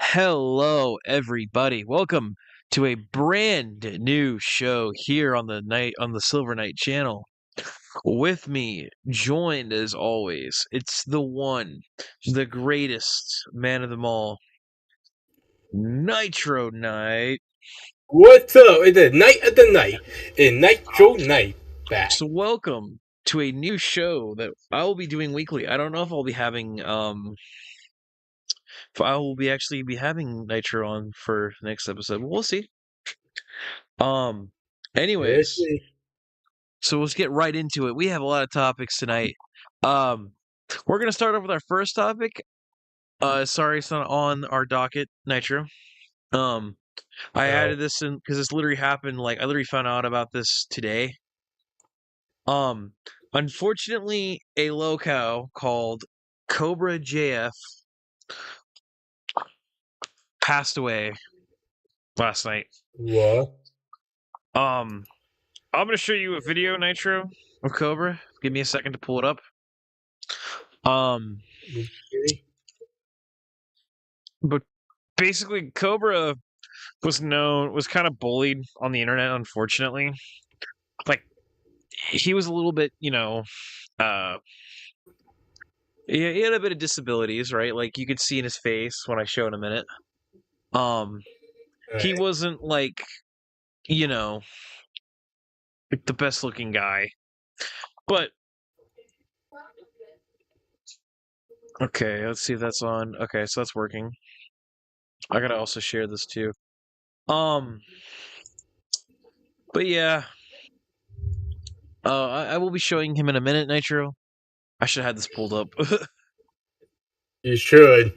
Hello, everybody. Welcome to a brand new show here on the Silver Knight channel. With me, joined as always, it's the one, the greatest man of them all, Nitro Knight. What's up? It's the night of the night. And Nitro Night back. So welcome to a new show that I will be doing weekly. I don't know if I'll be having if I will be actually be having Nitro on for next episode. But we'll see. Um Let's anyways. see. So let's get right into it. We have a lot of topics tonight. Um, we're gonna start off with our first topic. Sorry, it's not on our docket, Nitro. Um, I Oh, added this in because this literally happened. Like I literally found out about this today. Um, Unfortunately, a locale called Cobra JF passed away last night. what? Um, I'm gonna show you a video, Nitro, of Cobra. Give me a second to pull it up. Um, Okay. but basically, Cobra was kind of bullied on the internet, unfortunately. Like he was a little bit, uh he had a bit of disabilities, right? Like you could see in his face when I show in a minute. Um he Alright. wasn't like, you know, like the best looking guy. But okay, let's see if that's on. Okay, so that's working. I gotta also share this too. Um but yeah, I will be showing him in a minute, Nitro. I should have had this pulled up. You should.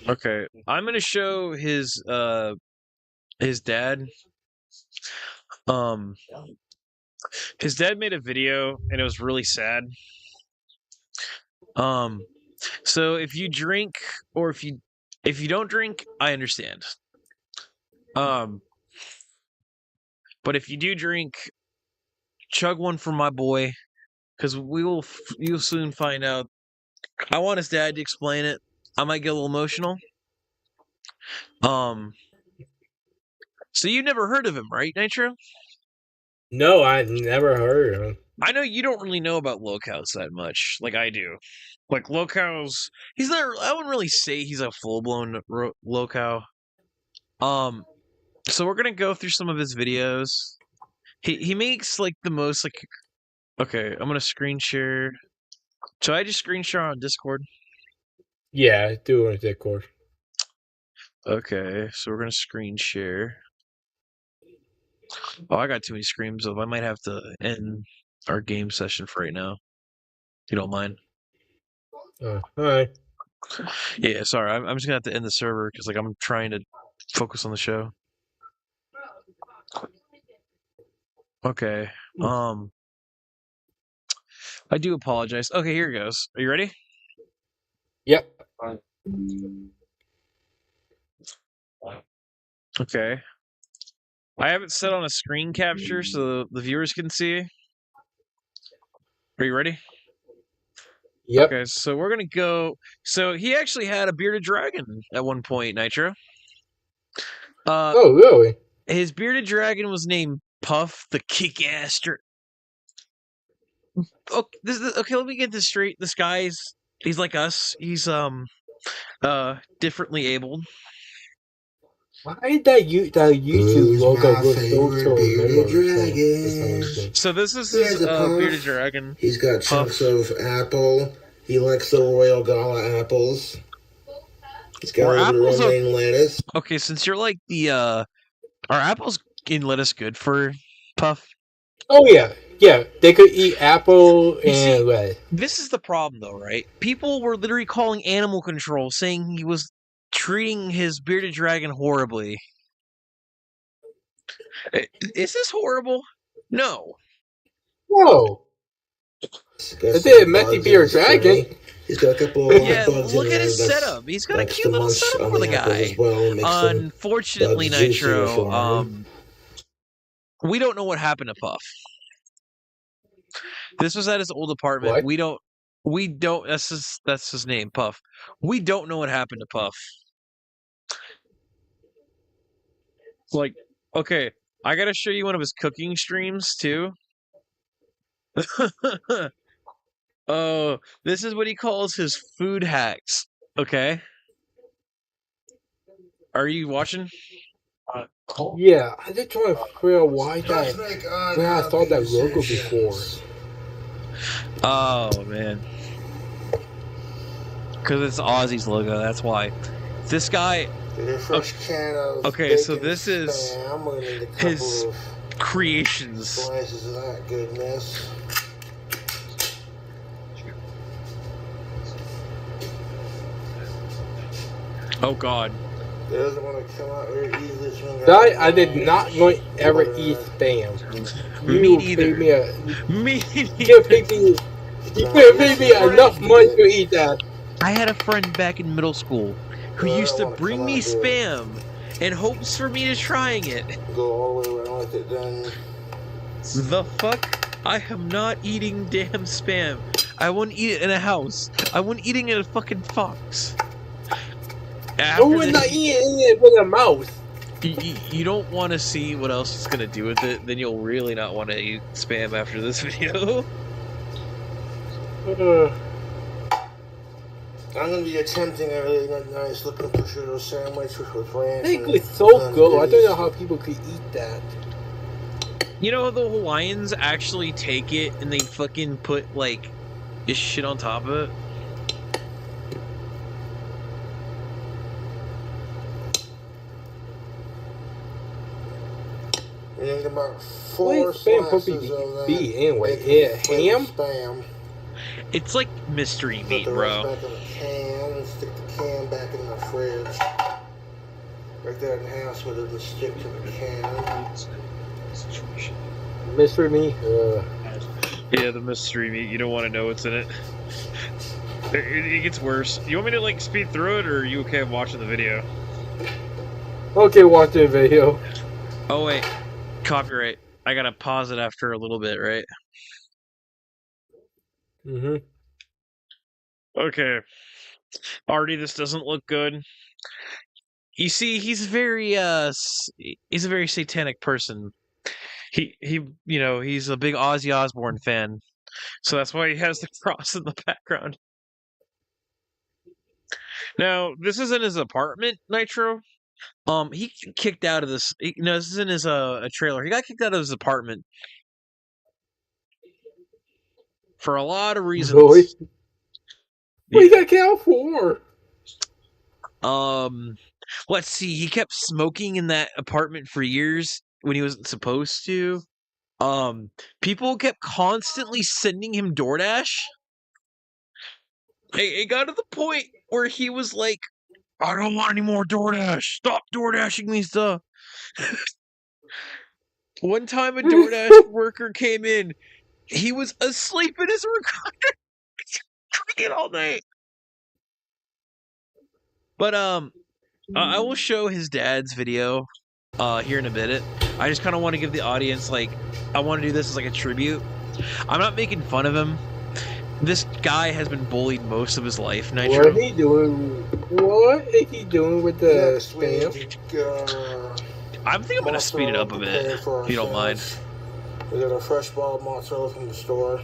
Okay, I'm gonna show his dad. Um, his dad made a video and it was really sad. Um, so if you drink or if you don't drink, I understand. Um, but if you do drink, chug one for my boy because you'll soon find out. I want his dad to explain it. I might get a little emotional. Um, so you never heard of him, right, Nitro? No, I never heard of him. I know you don't really know about locales that much, like I do. Like locales, he's not. I wouldn't really say he's a full blown locale. Um, so we're gonna go through some of his videos. He makes like the most like. Okay, I'm gonna screen share. Should I just screen share on Discord? Yeah, do it on Discord. Okay, so we're gonna screen share. Oh, I got too many screens up. I might have to end our game session for right now. If you don't mind. Alright. Yeah, sorry. I'm just gonna have to end the server because like I'm trying to focus on the show. Okay. I do apologize. Okay, here it goes. Are you ready? Yep. Okay. I have it set on a screen capture so the viewers can see. Are you ready? Yep. Okay, so we're gonna go. So he actually had a bearded dragon at one point, Nitro. Uh, Oh, really? his bearded dragon was named Puff the Kick-Ass. Okay, let me get this straight. This he's like us. He's differently abled. Why did that YouTube Who's logo my look so favorite bearded dragon? So this is He has his a puff. bearded dragon. He's got Puff. chunks of apple. He likes the Royal Gala apples. He's got a little bit of romaine lettuce. Okay, since you're like the are apples and lettuce good for Puff? Oh, yeah. Yeah, they could eat apple and lettuce. This is the problem though, right? People were literally calling animal control saying he was treating his bearded dragon horribly. Is this horrible? No. Whoa. Is it a messy bearded dragon? He's got a couple of Yeah, bugs look in at there. his setup. He's got a Likes cute to little munch setup on for the the apples guy. as well. Makes them Unfortunately, bugs juicier Nitro, for him. we don't know what happened to Puff. This was at his old apartment. What? We don't. We don't. That's his name, Puff. We don't know what happened to Puff. Like, okay, I gotta show you one of his cooking streams too. Oh, this is what he calls his food hacks. Okay, are you watching? Yeah, I just trying to figure out why that. Let's make Where I saw that logo before. decisions. Oh man, because it's Ozzy's logo. That's why. This guy. Get a fresh can of Okay, so bacon this is spam. We're gonna need a couple his of creations. slices of that goodness. Oh God. It doesn't want to come out very easily. I did not going to ever eat spam. Me You neither. paid me a. Me. You paid me. You paid me enough money to eat that. I had a friend back in middle school who Well, I used don't to wanna bring come me out good. spam in hopes for me to trying it. Go all the way around with it, then. The fuck? I am not eating damn spam. I wouldn't eat it in a house. I wouldn't eating it in a fucking fox. Who would not eat it with a mouse? You don't want to see what else it's gonna do with it, then you'll really not want to eat spam after this video. I'm gonna be attempting a really nice looking prosciutto sandwich with ranch. I think and it's so good. I don't goodies. know how people could eat that. You know, the Hawaiians actually take it and they fucking put, like, this shit on top of it. You need about What 4 is spam supposed slices to of that be anyway? bacon Ham? spam. It's like mystery Put meat, the rest bro. back in the can and stick the can back in the fridge. Break that in half so it doesn't stick to the can. Mystery me? Yeah, the mystery meat. You don't want to know what's in it. It gets worse. You want me to, like, speed through it, or are you okay with watching the video? Okay, watch the video. Oh, wait. Copyright. I gotta pause it after a little bit, right? Mm-hmm. Okay. Already, this doesn't look good. You see, he's a very satanic person. He, you know, he's a big Ozzy Osbourne fan. So that's why he has the cross in the background. Now, this is in his apartment, Nitro. He kicked out of this. No, this is in his a trailer. He got kicked out of his apartment for a lot of reasons. Really? What you Yeah. got kicked out for? Let's see. He kept smoking in that apartment for years when he wasn't supposed to. People kept constantly sending him DoorDash. It got to the point where he was like, I don't want any more DoorDash. Stop DoorDashing me stuff. One time a DoorDash worker came in. He was asleep in his recliner, drinking all night. But I will show his dad's video here in a minute. I just kind of want to give the audience, like, I want to do this as like a tribute. I'm not making fun of him. This guy has been bullied most of his life, Nitro. What is he doing? What is he doing with the Next, we spam? need, I think I'm going to speed it up a bit, if you don't mind. We got a fresh ball mozzarella from the store.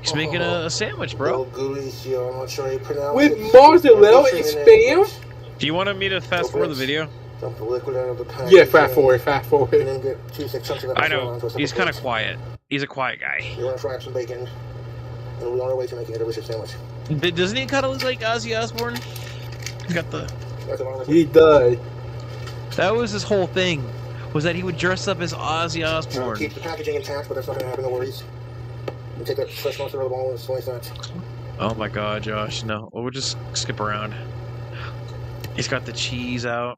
He's making a sandwich, bro. Goulicio, I'm not sure how you pronounce With it. mozzarella and spam? Do you want me to fast forward the video? Dump the liquid out of the package. Yeah, fast forward. And then get 2 thick chunks of that I mozzarella know. onto a He's separate kind of plate. quiet. He's a quiet guy. You want to fry up some bacon. And we're on our way to making a delicious sandwich. Doesn't he kind of look like Ozzy Osbourne? He's got the... That's a lot He does. That was his whole thing, was that he would dress up as Ozzy Osbourne. Keep the packaging intact, but that's not going to happen, no worries. You take that fresh mozzarella ball and slice that. Oh my god, Josh. No, we'll just skip around. He's got the cheese out.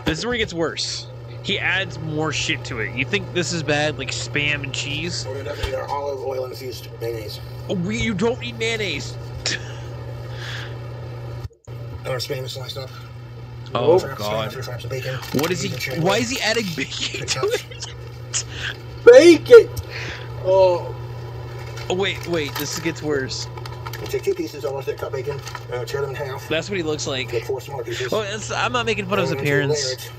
This is where it gets worse. He adds more shit to it. You think this is bad, like spam and cheese? We're going to definitely need our olive oil infused mayonnaise. Oh, you don't need mayonnaise. And our spam is sliced up. Oh Fry up god. spam, fry up some bacon. What is he? Use your Why oil. is he adding bacon to it? Bacon! Oh. Oh, wait, this gets worse. You take 2 pieces, almost that cut bacon, tear them in half. That's what he looks like. Get 4 smaller pieces. Well, I'm not making fun of his appearance.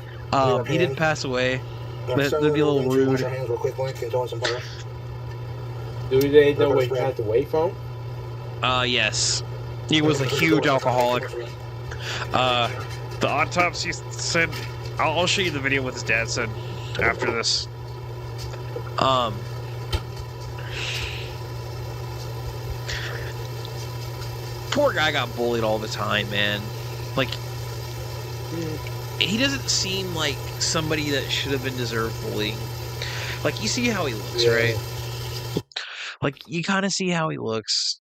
He did pass away. That'd be a little rude. Wash your hands real quick, and throw in some butter. Do they know where he passed away from? Yes. He was a huge alcoholic. The autopsy said... I'll show you the video what his dad said after this. Poor guy got bullied all the time, man. Like, he doesn't seem like somebody that should have been deserved bullying. Like, you see how he looks, right? Like, you kind of see how he looks.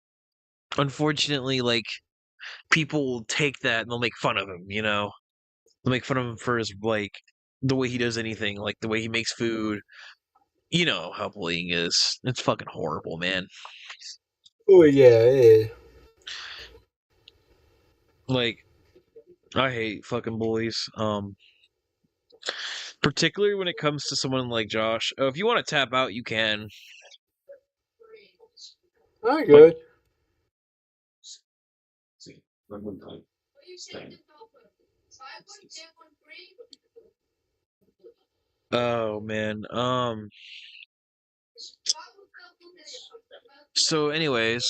Unfortunately, like, people will take that and they'll make fun of him, you know? They'll make fun of him for his, like, the way he does anything, like the way he makes food. You know how bullying is. It's fucking horrible, man. Oh, yeah, it is. Like, I hate fucking bullies. Particularly when it comes to someone like Josh. Oh, if you want to tap out, you can. I'm good. Oh man. So, anyways,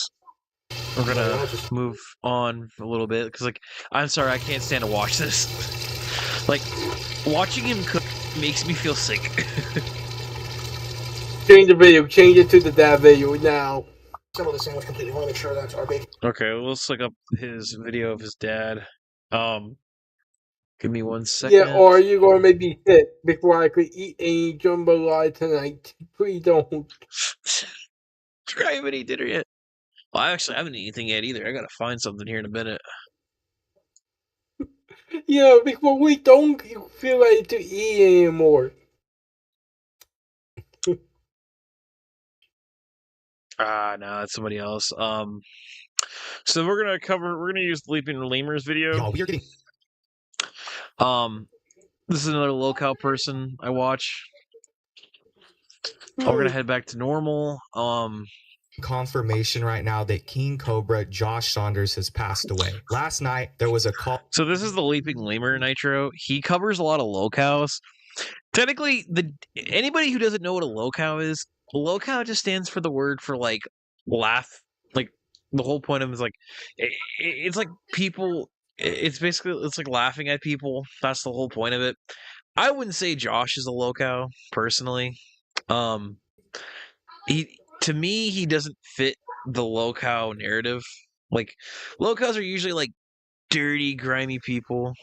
we're gonna move on a little bit because, like, I'm sorry, I can't stand to watch this. Like, watching him cook makes me feel sick. Change the video. Change it to the dad video now. Assemble the sandwich completely. Want to make sure that's our bacon. Okay, let's look up his video of his dad. Give me 1 second. Yeah, or are you going to make me sick before I could eat any jambalaya tonight? Please don't. I haven't eaten dinner yet. Well, I actually haven't eaten anything yet either. I gotta find something here in a minute. Yeah, before we don't feel like to eat anymore. No, that's somebody else. So we're gonna use the Leaping Lemurs video. Y'all, we are getting... This is another locale person I watch. We're gonna head back to normal. Confirmation right now that King Cobra Josh Saunders has passed away. Last night there was a call. So this is the Leaping Lemur Nitro. He covers a lot of locales. Technically, anybody who doesn't know what a locale is, locale just stands for the word for like laugh. Like the whole point of it is like it's like people. It's basically like laughing at people. That's the whole point of it. I wouldn't say Josh is a locale personally. To me, he doesn't fit the locale narrative. Like, locales are usually like dirty, grimy people.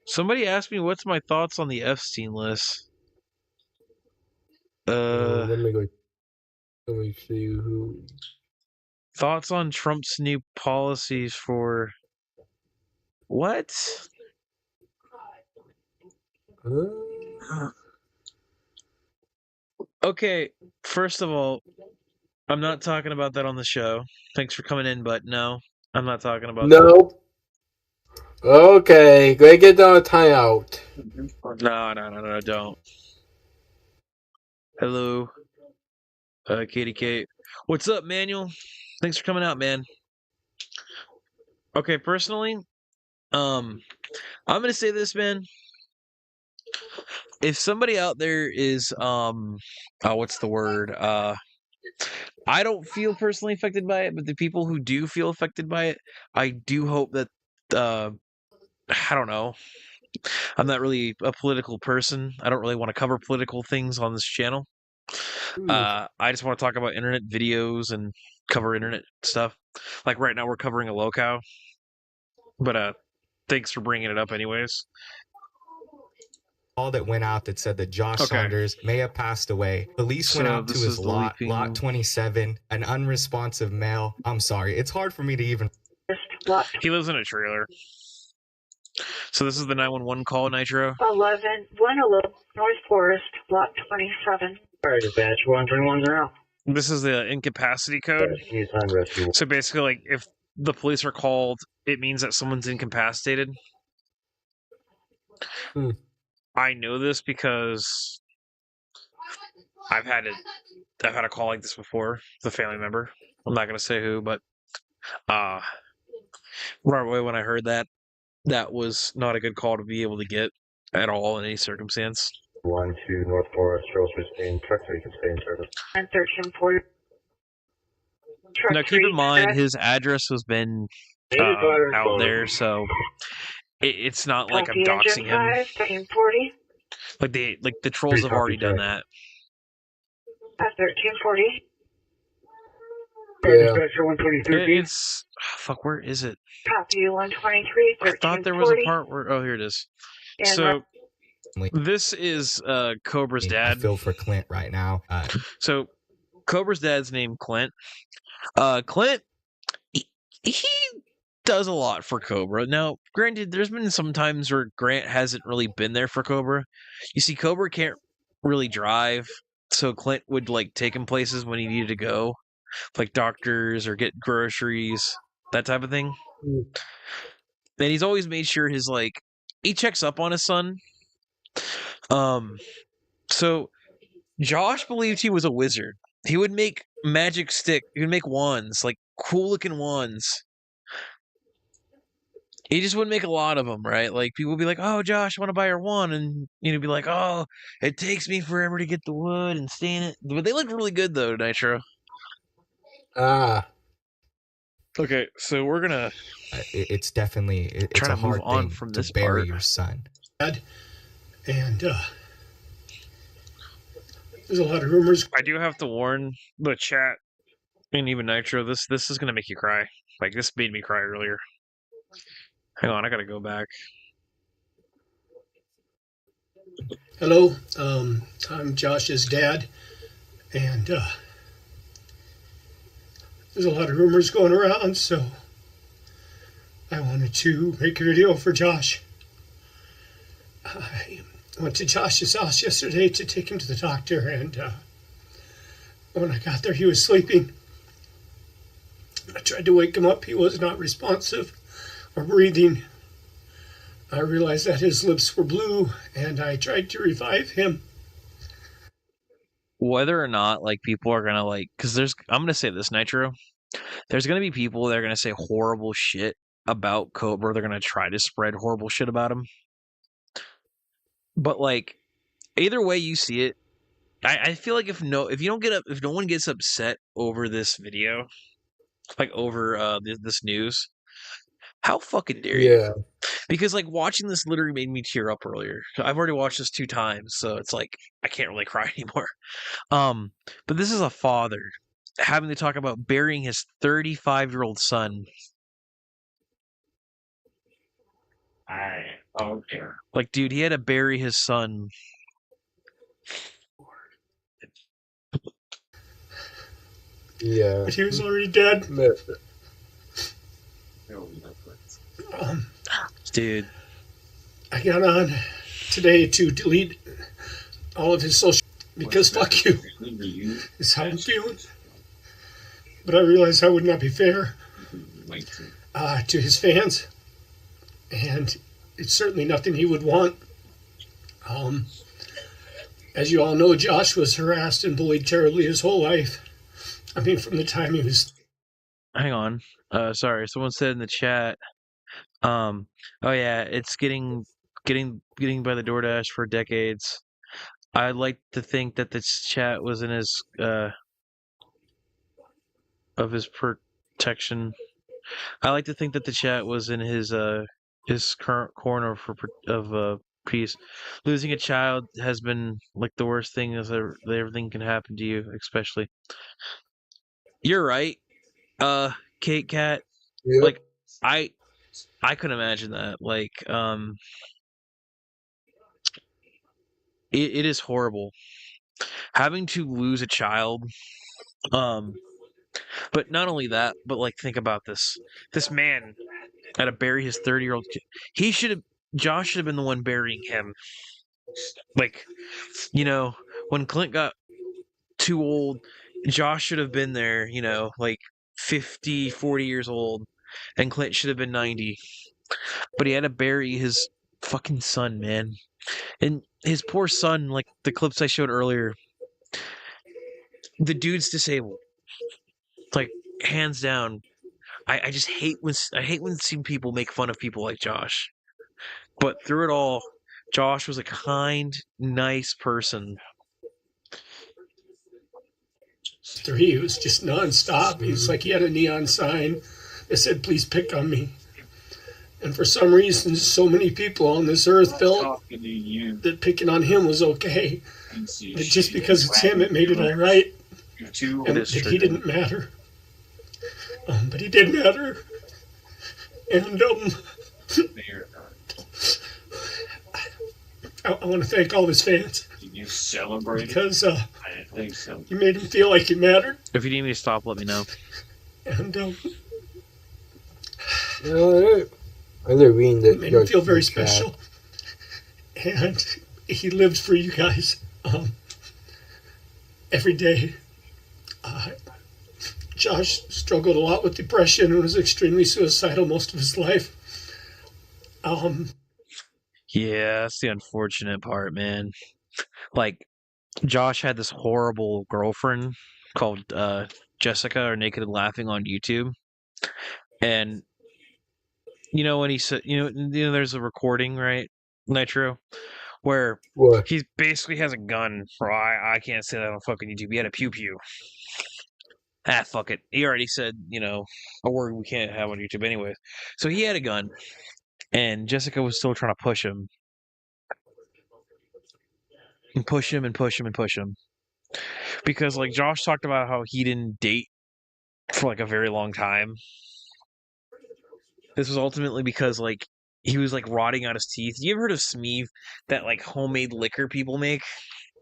Somebody asked me what's my thoughts on the Epstein list. Let me see who. Thoughts on Trump's new policies for what? Okay, first of all, I'm not talking about that on the show. Thanks for coming in, but no, I'm not talking about that. Nope. Okay, go get down a timeout. No, don't. Hello, Katie Kate. What's up, Manuel? Thanks for coming out, man. Okay, personally, I'm gonna say this, man. If somebody out there is what's the word? I don't feel personally affected by it, but the people who do feel affected by it, I do hope that I don't know. I'm not really a political person. I don't really want to cover political things on this channel. I just want to talk about internet videos and cover internet stuff. Like right now we're covering a locale. But thanks for bringing it up anyways. All that went out that said that Josh Saunders may have passed away. Police went out to his lot 27, an unresponsive male. I'm sorry, it's hard for me to even... He lives in a trailer. So this is the 911 call, Nitro. 111 North Forest, lot 27. Alright, dispatch 121's out. This is the incapacity code. So basically, like, if the police are called, it means that someone's incapacitated. I know this because I've had a call like this before. The family member. I'm not gonna say who, but right away when I heard that, that was not a good call to be able to get at all in any circumstance. 1 to North Forest, Charles Christine, truck so you can stay in service. And 1340. Now keep in mind his address has been out there, so it's not like I'm doxing him. 1340. Like the trolls have already done that. At 1340. Yeah. It's fuck. Where is it? Copy 123. I thought there was a part where. Oh, here it is. And So this is Cobra's I dad. feel for Clint right now. So Cobra's dad's named Clint. Clint, he does a lot for Cobra. Now, granted, there's been some times where Grant hasn't really been there for Cobra. You see, Cobra can't really drive, so Clint would like take him places when he needed to go, like doctors or get groceries, that type of thing. And he's always made sure he checks up on his son. So Josh believed he was a wizard. He would make magic stick. He would make wands, like cool looking wands. He just wouldn't make a lot of them, right? Like people would be like, "Oh, Josh, I want to buy your wand," and you'd be like, "Oh, it takes me forever to get the wood and stain it." But they look really good though, Nitro. Okay, so we're gonna. It's definitely it's try a to move hard on thing from to this bury part. your son. And there's a lot of rumors. I do have to warn the chat and even Nitro. This is gonna make you cry. Like this made me cry earlier. Hang on, I gotta go back. Hello, I'm Josh's dad, and there's a lot of rumors going around, so I wanted to make a video for Josh. I went to Josh's house yesterday to take him to the doctor, and when I got there, he was sleeping. I tried to wake him up. He was not responsive or breathing. I realized that his lips were blue, and I tried to revive him. Whether or not like people are gonna because I'm gonna say this, Nitro. There's gonna be people that are gonna say horrible shit about Cobra. They're gonna try to spread horrible shit about him. But like, either way you see it, I feel like if no one gets upset over this video, like over this news, how fucking dare you? Yeah. Because like watching this literally made me tear up earlier. I've already watched this 2 times, so it's like I can't really cry anymore. But this is a father having to talk about burying his 35-year-old son. Like, dude, he had to bury his son. Yeah. But he was already dead. Dude. I got on today to delete all of his social because fuck you is how I'm feeling. But I realized that would not be fair to his fans, and it's certainly nothing he would want. As you all know, Josh was harassed and bullied terribly his whole life. I mean, from the time he was... Hang on. Sorry, someone said in the chat. Oh yeah, it's getting by the DoorDash for decades. I'd like to think that this chat was in his of his protection. I like to think that the chat was in his current corner of peace. Losing a child has been like the worst thing is that everything can happen to you, especially. You're right, Kate Cat. Yep. Like I couldn't imagine that. Like, it is horrible having to lose a child. But not only that, but like think about this. This man had to bury his 30-year-old kid. Josh should have been the one burying him. Like, when Clint got too old, Josh should have been there, like 50, 40 years old, and Clint should have been 90. But he had to bury his fucking son, man. And his poor son, like the clips I showed earlier, the dude's disabled. Like, hands down. I just hate when seeing people make fun of people like Jeosh. But through it all, Jeosh was a kind, nice person. He was just nonstop. He was like he had a neon sign that said, "Please pick on me." And for some reason, so many people on this earth felt that picking on him was okay. But just because it's him, it made it all right. And that he didn't matter. But he did matter. And I want to thank all of his fans. You celebrate because I didn't think so. You made him feel like he mattered. If you need me to stop, let me know. And I love reading that. Made him feel very special. And he lived for you guys every day. Jeosh struggled a lot with depression and was extremely suicidal most of his life. Yeah, that's the unfortunate part, man. Like, Jeosh had this horrible girlfriend called Jessica, or Naked and Laughing on YouTube. And when he said, there's a recording, right, Nitro, where he basically has a gun. Or I can't say that on fucking YouTube. He had a pew pew. Fuck it. He already said, a word we can't have on YouTube anyways. So he had a gun, and Jessica was still trying to push him. And push him and push him and push him. Because, like, Jeosh talked about how he didn't date for, like, a very long time. This was ultimately because, like, he was, like, rotting out his teeth. You ever heard of Smeeve? That, like, homemade liquor people make?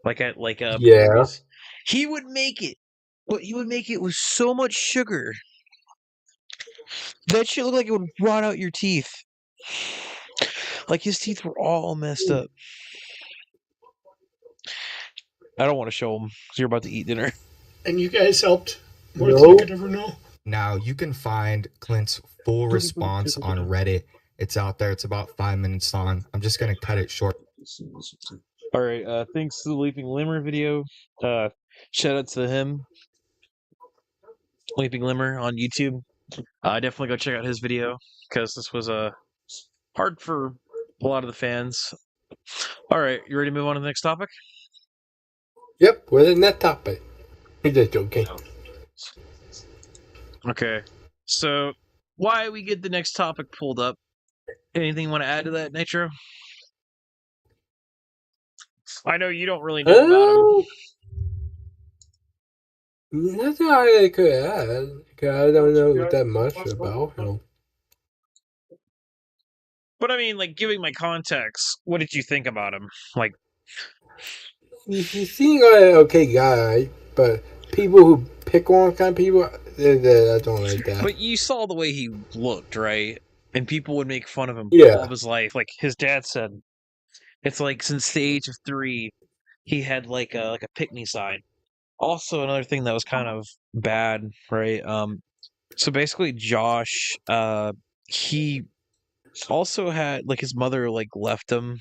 Yeah. Breweries? He would make it. But he would make it with so much sugar. That shit looked like it would rot out your teeth. Like, his teeth were all messed up. I don't want to show them because you're about to eat dinner. And you guys helped more than you could ever know. Now, you can find Clint's full response on Reddit. It's out there. It's about 5 minutes long. I'm just going to cut it short. All right. Thanks to the Leaping Limmer video. Shout out to him. Leaping Limmer on YouTube. Definitely go check out his video because this was hard for a lot of the fans. All right. You ready to move on to the next topic? Yep, we're in that topic. I'm just joking. Okay, so why we get the next topic pulled up? Anything you want to add to that, Nitro? I know you don't really know about him. Nothing I could add. I don't know that much about him. But I mean, like, giving my context, what did you think about him? Like, he seemed like an okay guy, but people who pick on kind of people, I don't like that. But you saw the way he looked, right? And people would make fun of him all of his life. Like his dad said, it's like since the age of 3, he had like a pick me sign. Also, another thing that was kind of bad, right? So basically, Jeosh, he also had like his mother like left him.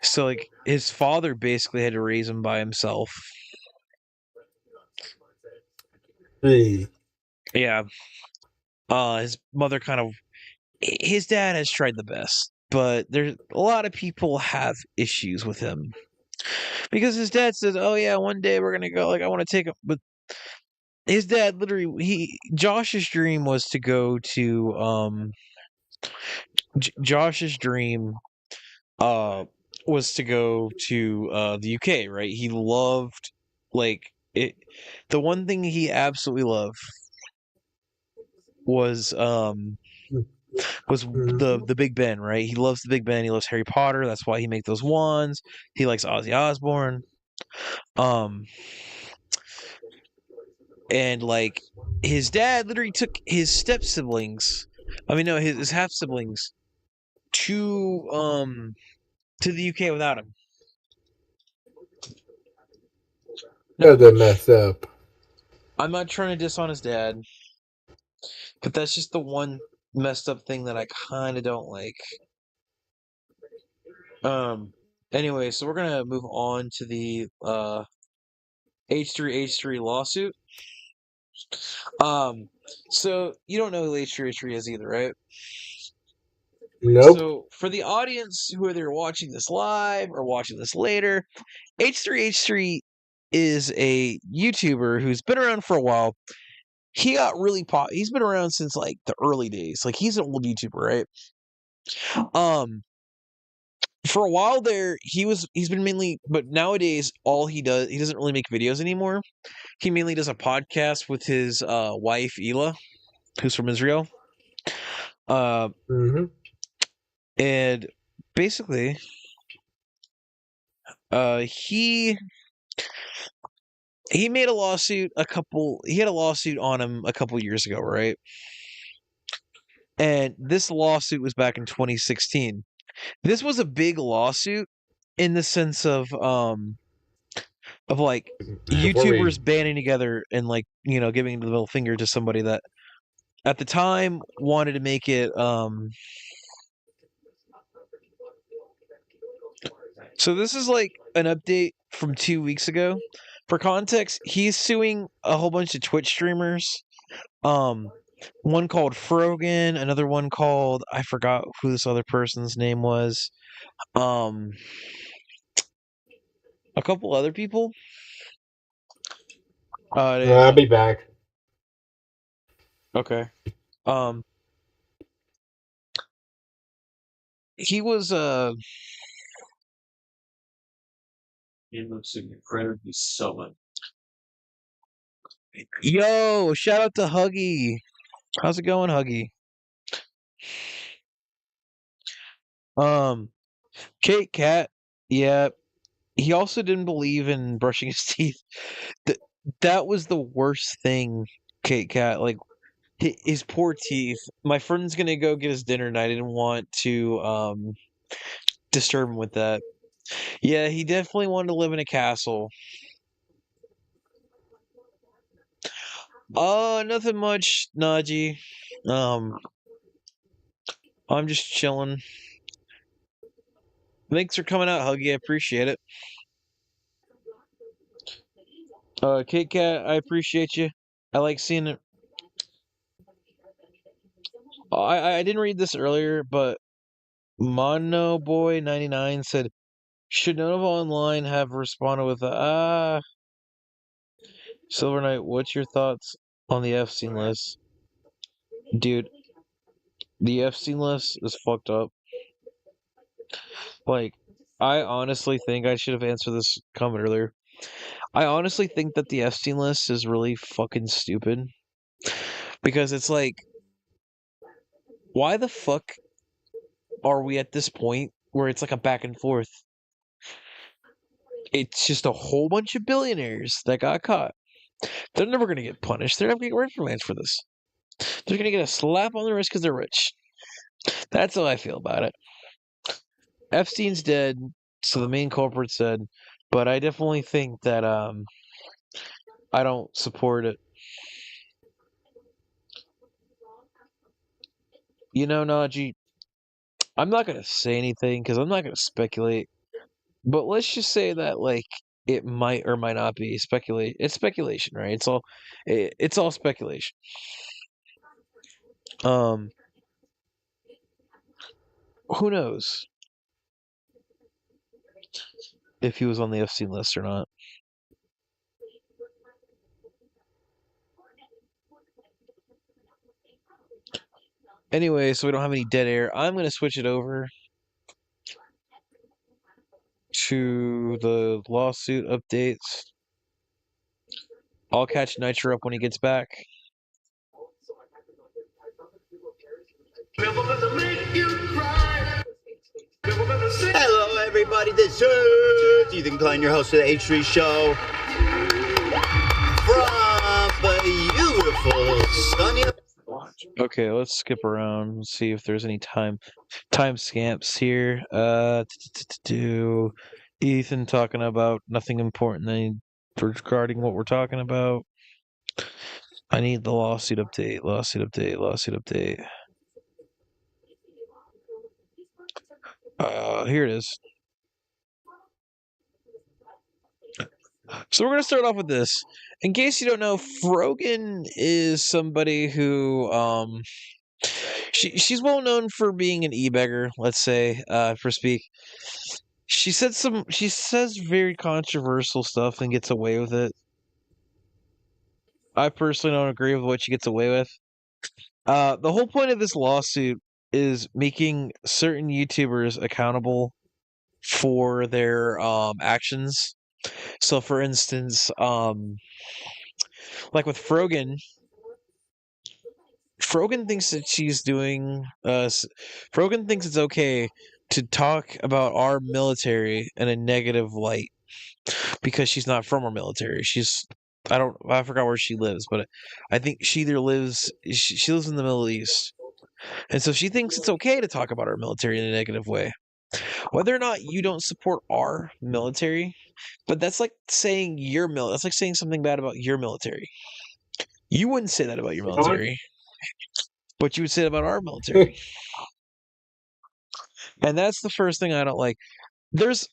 So, like, his father basically had to raise him by himself. Hey. Yeah. His mother his dad has tried the best, but there's a lot of people have issues with him. Because his dad says, oh yeah, one day we're gonna go, like, I want to take him, but his dad literally, Josh's dream was to go to, Josh's dream, was to go to the UK, right? He loved like it. The one thing he absolutely loved was the Big Ben, right? He loves the Big Ben. He loves Harry Potter. That's why he made those wands. He likes Ozzy Osbourne. And like his dad literally took his step siblings. I mean, no, his half siblings to the UK without him. No, they messed up. I'm not trying to diss on his dad. But that's just the one messed up thing that I kind of don't like. Anyway, so we're gonna move on to the H3H3 lawsuit. So you don't know who H3H3 is either, right? Nope. So for the audience who are either watching this live or watching this later, H3H3 is a YouTuber who's been around for a while. He got really he's been around since like the early days. Like he's an old YouTuber, right? For a while there, he's been mainly, but nowadays he doesn't really make videos anymore. He mainly does a podcast with his wife Ela, who's from Israel. Mm-hmm. And basically, he made a lawsuit he had a lawsuit on him a couple years ago, right? And this lawsuit was back in 2016. This was a big lawsuit in the sense of like YouTubers banding together and like, giving the middle finger to somebody that at the time wanted to make it so this is like an update from 2 weeks ago. For context, he's suing a whole bunch of Twitch streamers. One called Frogan, another one called, I forgot who this other person's name was. A couple other people. I'll be back. Okay. He was He looks incredibly sullen. yo, shout out to Huggy. How's it going, Huggy? Kate Cat, yeah. He also didn't believe in brushing his teeth. That was the worst thing, Kate Cat. Like his poor teeth. My friend's gonna go get his dinner, and I didn't want to disturb him with that. Yeah, he definitely wanted to live in a castle. Nothing much, Najee. I'm just chilling. Thanks for coming out, Huggy. I appreciate it. Kit Kat, I appreciate you. I like seeing it. I didn't read this earlier, but Mono Boy 99 said, "Should Nova Online have responded with Silver Knight, what's your thoughts on the Epstein list?" Dude, the Epstein list is fucked up. Like, I honestly think I should have answered this comment earlier. I honestly think that the Epstein list is really fucking stupid. Because it's like, why the fuck are we at this point where it's like a back and forth? It's just a whole bunch of billionaires that got caught. They're never going to get punished. They're never going to get reprimands for this. They're going to get a slap on the wrist because they're rich. That's how I feel about it. Epstein's dead, so the main culprit's dead. But I definitely think that I don't support it. Najee, I'm not going to say anything because I'm not going to speculate. But let's just say that, like, it might or might not be speculate. It's speculation, right? It's all speculation. Who knows if he was on the Epstein list or not? Anyway, so we don't have any dead air. I'm going to switch it over to the lawsuit updates. I'll catch Nitro up when he gets back. Hello, everybody. This is Ethan Klein, your host of the H3 Show. From beautiful sunny. Okay, let's skip around and see if there's any time stamps here. Do Ethan talking about nothing important regarding what we're talking about. I need the lawsuit update. Here it is. So we're gonna start off with this. In case you don't know, Frogan is somebody who she's well known for being an e-beggar, let's say, for speak. She says very controversial stuff and gets away with it. I personally don't agree with what she gets away with. The whole point of this lawsuit is making certain YouTubers accountable for their actions. So, for instance, like with Frogan thinks that she's doing. Frogan thinks it's okay to talk about our military in a negative light because she's not from our military. I forgot where she lives, but I think she lives in the Middle East. And so she thinks it's okay to talk about our military in a negative way. Whether or not you don't support our military, but that's like saying that's like saying something bad about your military. You wouldn't say that about your military, but you would say it about our military. And that's the first thing I don't like. There's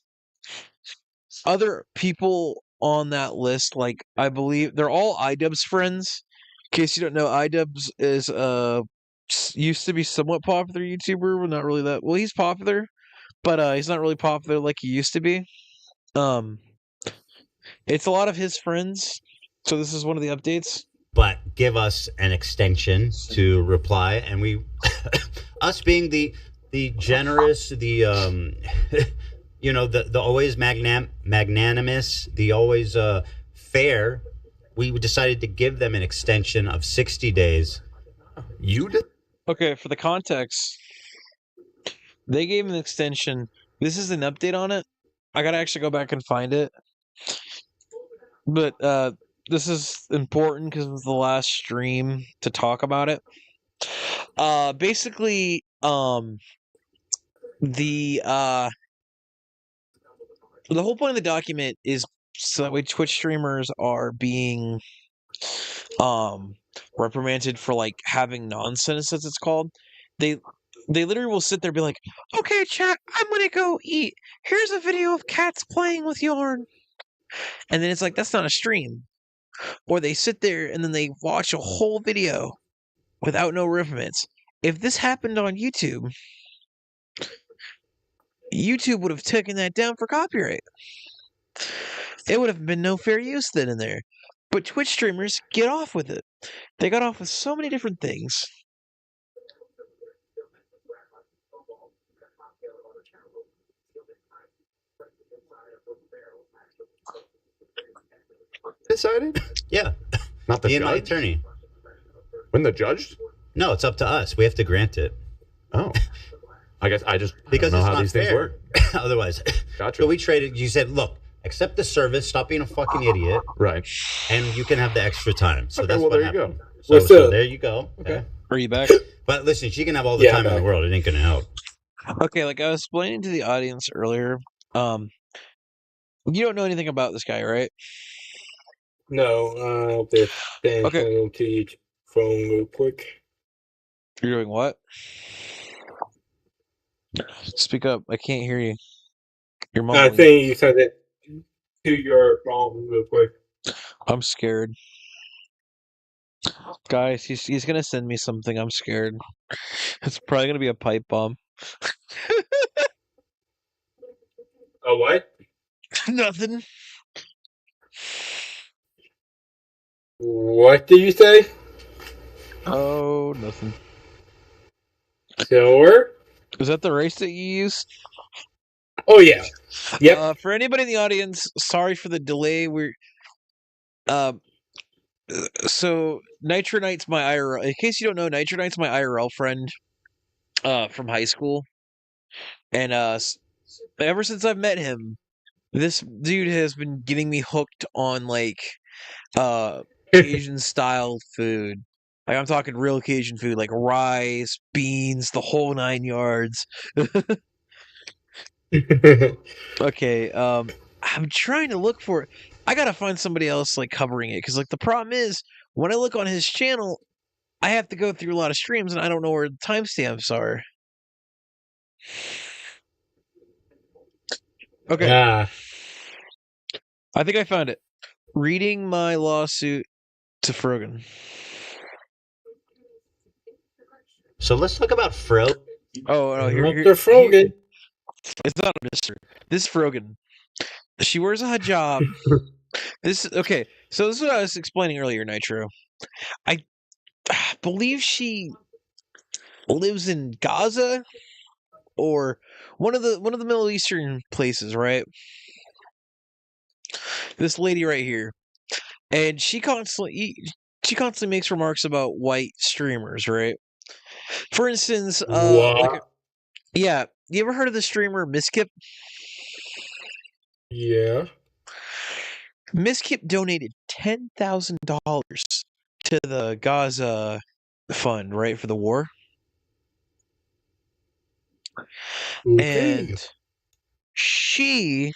other people on that list, like I believe they're all iDubbbz friends. In case you don't know, iDubbbz is used to be somewhat popular YouTuber, but not really that well. He's popular, but he's not really popular like he used to be. It's a lot of his friends. So this is one of the updates. But give us an extension to reply, and we, us being the generous, the you know, the always magnanimous, the always fair, we decided to give them an extension of 60 days. You did? Okay, for the context, they gave an extension. This is an update on it. I gotta actually go back and find it. But this is important because it was the last stream to talk about it. Basically, the whole point of the document is so that way Twitch streamers are being reprimanded for like having nonsense, as it's called. They literally will sit there and be like, "Okay, chat, I'm gonna go eat. Here's a video of cats playing with yarn," and then it's like that's not a stream. Or they sit there and then they watch a whole video without no reprimants. If this happened on YouTube, YouTube would have taken that down for copyright. It would have been no fair use then in there. But Twitch streamers get off with it. They got off with so many different things. Decided? Yeah. Not the Me and my judge? attorney. When the judge? No, it's up to us. We have to grant it. Oh. I guess I just Because don't know it's how not these things fair. work. Otherwise. Gotcha. So we traded. You said, look, accept the service. Stop being a fucking idiot. Right. And you can have the extra time. So Okay, that's well, what there you happened. go. So, What's so up? there you go. Okay. Are you back? But listen, she can have all the time in the world. It ain't going to help. Okay, like I was explaining to the audience earlier, you don't know anything about this guy, right? No, they're saying Okay. something to your phone real quick. You're doing what? Speak up. I can't hear you. You're I mumbling. think you said it to your phone real quick. I'm scared. Guys, he's gonna send me something. I'm scared. It's probably gonna be a pipe bomb. A what? Nothing. What did you say? Oh, nothing. Silver? Is that the race that you used? Oh yeah. Yep. For anybody in the audience, sorry for the delay. So Nitro Knight's my IRL. In case you don't know, Nitro Knight's my IRL friend from high school. And ever since I've met him, this dude has been getting me hooked on like Cajun style food. Like I'm talking real Cajun food, like rice, beans, the whole 9 yards. Okay, I'm trying to look for it. I gotta find somebody else like covering it because like the problem is when I look on his channel, I have to go through a lot of streams and I don't know where the timestamps are. Okay, Yeah. I think I found it. Reading my lawsuit to Frogan. So let's talk about Fro. Oh no, Mr. Frogan. it's not a Mister. This Frogan. She wears a hijab. Okay. So this is what I was explaining earlier, Nitro. I believe she lives in Gaza or one of the Middle Eastern places, right? This lady right here, and she constantly makes remarks about white streamers, right? For instance, What? yeah, you ever heard of the streamer Miskip? Yeah. Miskip donated $10,000 to the Gaza fund, right, for the war. Okay. And she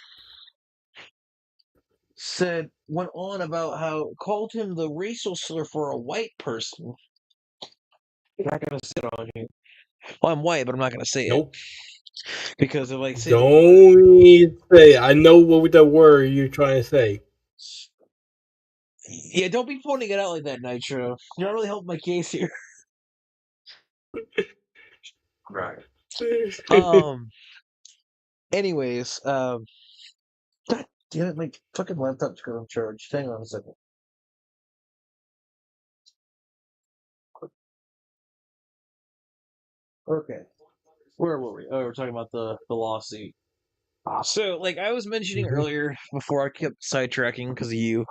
went on about how called him the racial slur for a white person. I'm not gonna sit on you. Well, I'm white, but I'm not gonna say Nope. it because if I say Don't even say. I know what the word you're trying to say. yeah, don't be pointing it out like that, Nitro. You're not really helping my case here. Right. Anyways, God damn it, my fucking laptop's going on charge. Hang on a second. Okay. Where were we? Oh, we're talking about the lawsuit. So, like I was mentioning earlier before I kept sidetracking because of you,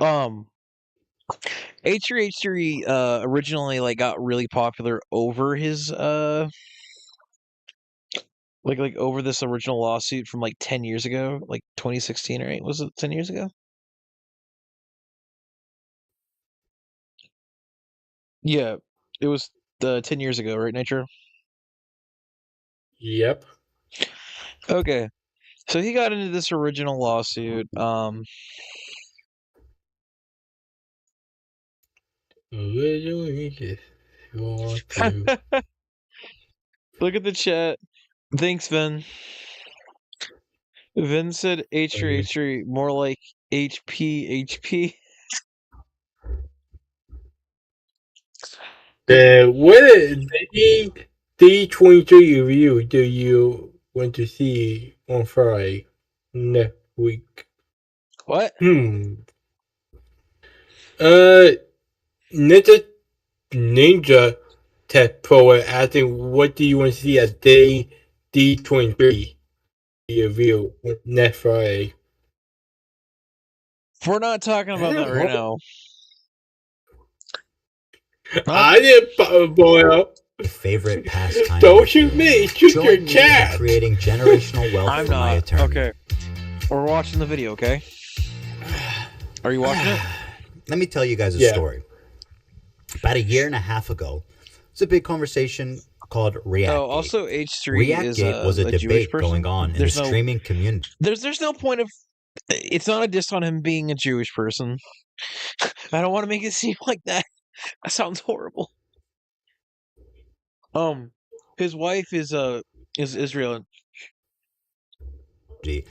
um, H3 originally like got really popular over his like over this original lawsuit from like 10 years ago, like 2016, right? Was it 10 years ago? Yeah, it was 10 years ago, right, Nitro? Yep. Okay. So he got into this original lawsuit. Look at the chat. Thanks, Vin. Vin said H3, more like HP. What D23 review do you want to see on Friday next week? What? Ninja Tech Pro asking what do you want to see at day D23 review next Friday? We're not talking about that right now. I didn't boil up. Favorite pastime. Don't shoot me, shoot Join your me cat. in creating generational wealth I'm for my not. attorney. Okay. We're watching the video, okay? Are you watching it? Let me tell you guys a story. About a year and a half ago, it's a big conversation called React. Oh, also H3 is was a debate Jewish person. going on in the streaming community. There's no point of. It's not a diss on him being a Jewish person. I don't want to make it seem like that. That sounds horrible. His wife is Israel.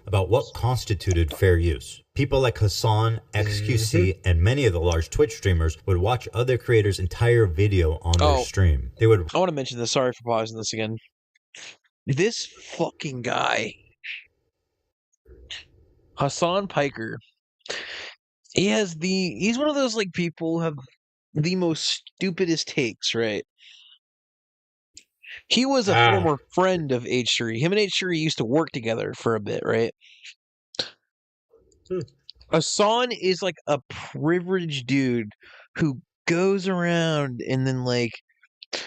About what constituted fair use. People like Hassan, XQC, and many of the large Twitch streamers would watch other creators' entire video on their stream. They would. I want to mention this. Sorry for pausing this again. This fucking guy, Hassan Piker. He's one of those like people who have the most stupidest takes, right? He was a former friend of H3. Him and H3 used to work together for a bit, right? Hassan is like a privileged dude who goes around and then like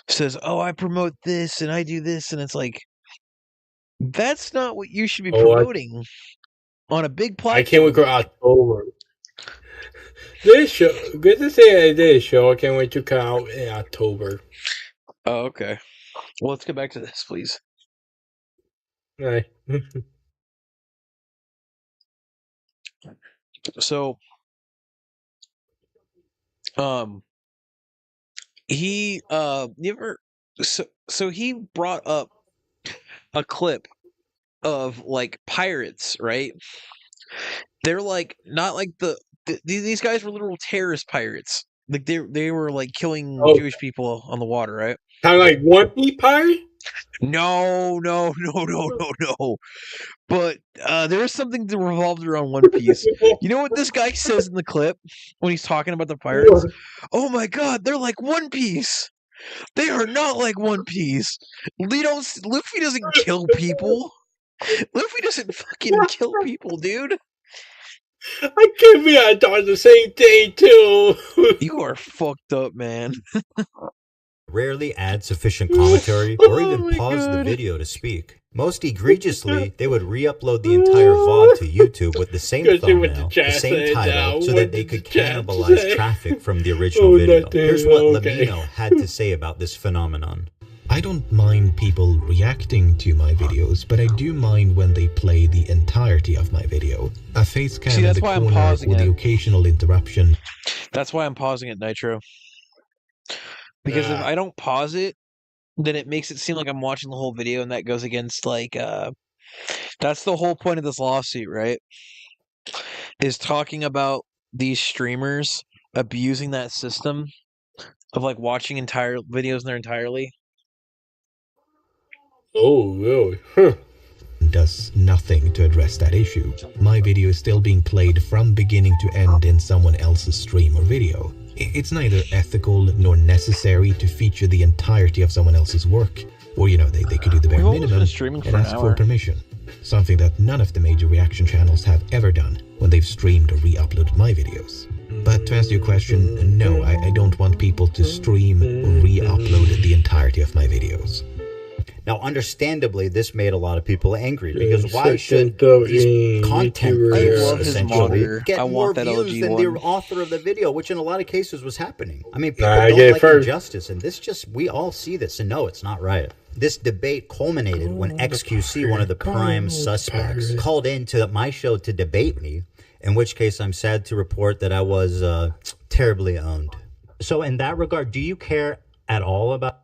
says, "Oh, I promote this and I do this," and it's like that's not what you should be promoting on a big platform. I can't wait for October. This show, good to say this show. I can't wait to come out in October. Oh, okay. Well, let's get back to this, please. Right. So, he you ever so he brought up a clip of like pirates, right? They're like not like these guys were literal terrorist pirates. Like they were like killing Oh, Jewish people on the water, right? kind of like One Piece pirate. No, no, no, no, no, no. But there is something that revolved around One Piece. You know what this guy says in the clip when he's talking about the pirates? Oh my god, they're like One Piece. They are not like One Piece. Luffy doesn't kill people. Luffy doesn't fucking kill people, dude. I can't be. I thought the same thing too. You are fucked up, man. Rarely add sufficient commentary or Oh even my pause the God. video to speak. Most egregiously, they would re-upload the entire VOD to YouTube with the same Because they went to thumbnail, the chat same saying, title, so what that they did could the chat cannibalize say? traffic from the original Oh, video. nothing, Here's what okay. Lamino had to say about this phenomenon. I don't mind people reacting to my videos, but I do mind when they play the entirety of my video. A face cam in that's the why I'm corner pausing with the it. occasional interruption. That's why I'm pausing it, Nitro. Because if I don't pause it, then it makes it seem like I'm watching the whole video, and that goes against like that's the whole point of this lawsuit, right? Is talking about these streamers abusing that system of like watching entire videos in their entirely. Oh, really? Huh. Does nothing to address that issue. My video is still being played from beginning to end in someone else's stream or video. It's neither ethical nor necessary to feature the entirety of someone else's work. Or, you know, they could do the bare We've almost minimum been streaming and for an ask hour. for permission. Something that none of the major reaction channels have ever done when they've streamed or re-uploaded my videos. But to answer your question, no, I don't want people to stream or re-upload the entirety of my videos. Now, understandably, this made a lot of people angry because why such should a these content YouTuber. I creators love his essentially monitor. get I more want that views LG than the one. author of the video, which in a lot of cases was happening? I mean, people I don't get it like first. injustice, and we all see this, and no, it's not right. This debate culminated when XQC, one of the prime suspects, called into my show to debate me, in which case I'm sad to report that I was terribly owned. So in that regard, do you care at all about...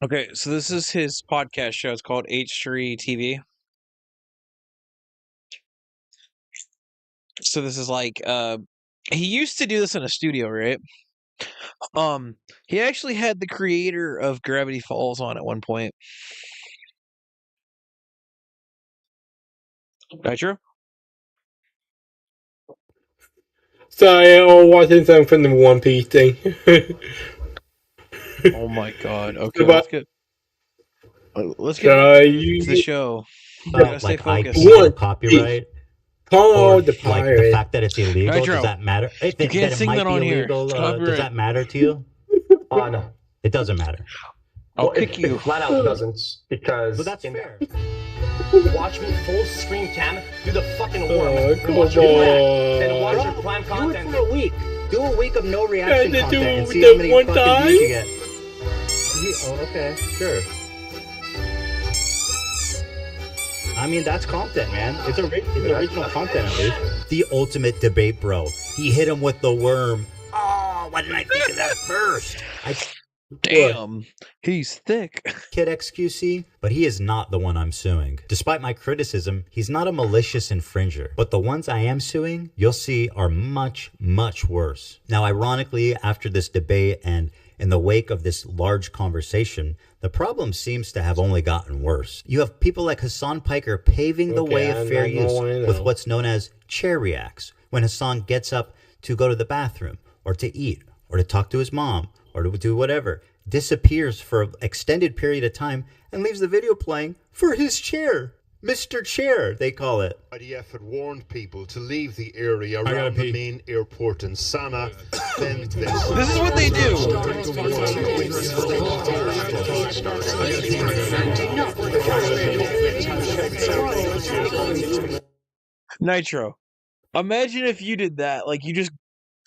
Okay, so this is his podcast show. It's called H3 TV. So this is like he used to do this in a studio, right? He actually had the creator of Gravity Falls on at one point. Nitro? Sorry, I'm watching something from the One Piece thing. Oh my god. Okay, But- let's get Sorry, to the show. We gotta stay like focused. IP or One copyright? Call Or the like the pirate. fact that it's illegal, Nitro, does that matter? If you it, can't that it sing might that be on here. illegal, It's does copyright. that matter to you? No. It doesn't matter. I'll Well, kick you. It flat out doesn't, because But that's in fair. Watch me full stream cam, do the fucking work, Oh, and come watch me react, on. then watch your prime Do it content. for a week. Do a week of no reaction Yeah, content and do see that how many one fucking time? views you get. Oh, okay, sure. I mean, that's content, man. It's original content, at least. The ultimate debate, bro. He hit him with the worm. Oh, why didn't I think of that first? Damn, he's thick. Kid XQC, but he is not the one I'm suing. Despite my criticism, he's not a malicious infringer. But the ones I am suing, you'll see, are much, much worse. Now, ironically, after this debate and in the wake of this large conversation, the problem seems to have only gotten worse. You have people like Hassan Piker paving the way of fair use with what's known as chair reacts, when Hassan gets up to go to the bathroom, or to eat, or to talk to his mom, or to do whatever, disappears for an extended period of time, and leaves the video playing for his chair. Mr. Chair, they call it. IDF had warned people to leave the area around the main airport in Sana. Then this is what they do. Nitro, imagine if you did that. Like, you just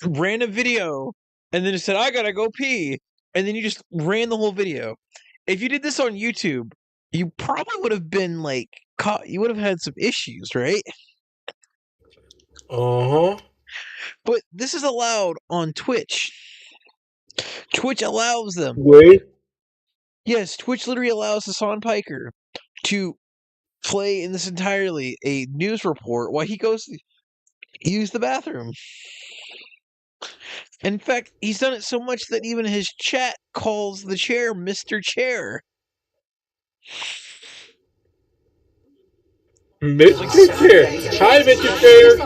ran a video and then just said, I gotta go pee. And then you just ran the whole video. If you did this on YouTube, you probably would have been like caught. You would have had some issues, right? Uh-huh. But this is allowed on Twitch. Twitch allows them. Wait. Yes, Twitch literally allows Hassan Piker to play in this entirely a news report while he goes to use the bathroom. In fact, he's done it so much that even his chat calls the chair Mr. Chair. Mr. Chair. Hi, Mr. Chair.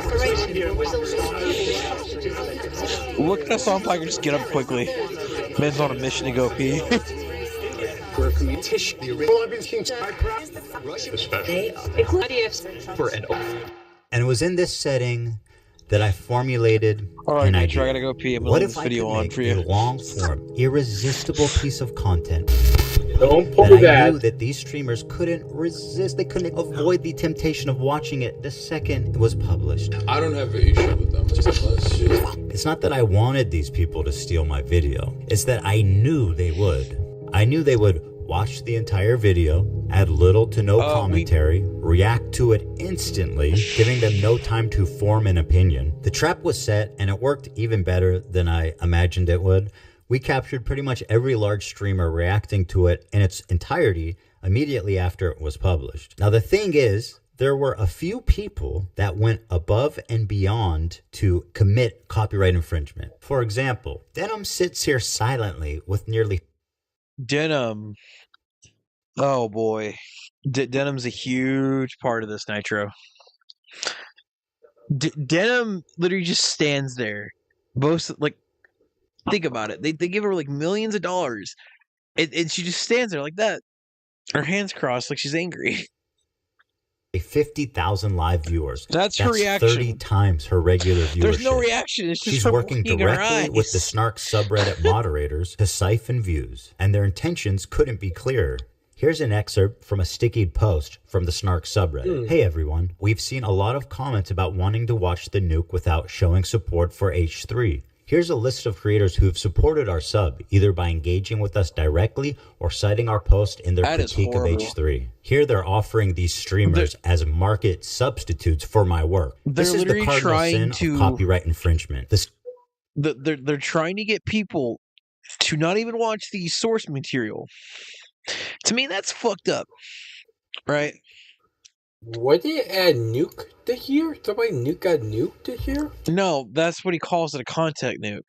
Look at Hassan Piker just get up quickly. Man's on a mission to go pee. And it was in this setting that I formulated an idea. I gotta go pee. What if I could make a long-form, irresistible piece of content Don't pull that I that. knew that these streamers couldn't resist? They couldn't avoid the temptation of watching it the second it was published. I don't have an issue with them. It's not that I wanted these people to steal my video. It's that I knew they would. I knew they would watch the entire video, add little to no commentary, react to it instantly, giving them no time to form an opinion. The trap was set, and it worked even better than I imagined it would. We captured pretty much every large streamer reacting to it in its entirety immediately after it was published. Now, the thing is, there were a few people that went above and beyond to commit copyright infringement. For example, Denim sits here silently with nearly... Denim. Oh boy. Denim's a huge part of this, Nitro. Denim literally just stands there. Think about it. They give her like millions of dollars. And she just stands there like that. Her hands crossed like she's angry. 50,000 live viewers. That's her reaction. 30 times her regular viewership. There's no reaction. It's just She's her working blinking her directly eyes. with the Snark subreddit moderators to siphon views, and their intentions couldn't be clearer. Here's an excerpt from a stickied post from the Snark subreddit. Hey everyone, we've seen a lot of comments about wanting to watch the nuke without showing support for H3. Here's a list of creators who've supported our sub, either by engaging with us directly or citing our post in their critique of H3. Here they're offering these streamers as market substitutes for my work. This is the cardinal sin of copyright infringement. They're trying to get people to not even watch the source material. To me, that's fucked up, right? What did it add nuke this year? Somebody got nuked this year? No, that's what he calls it, a contact nuke.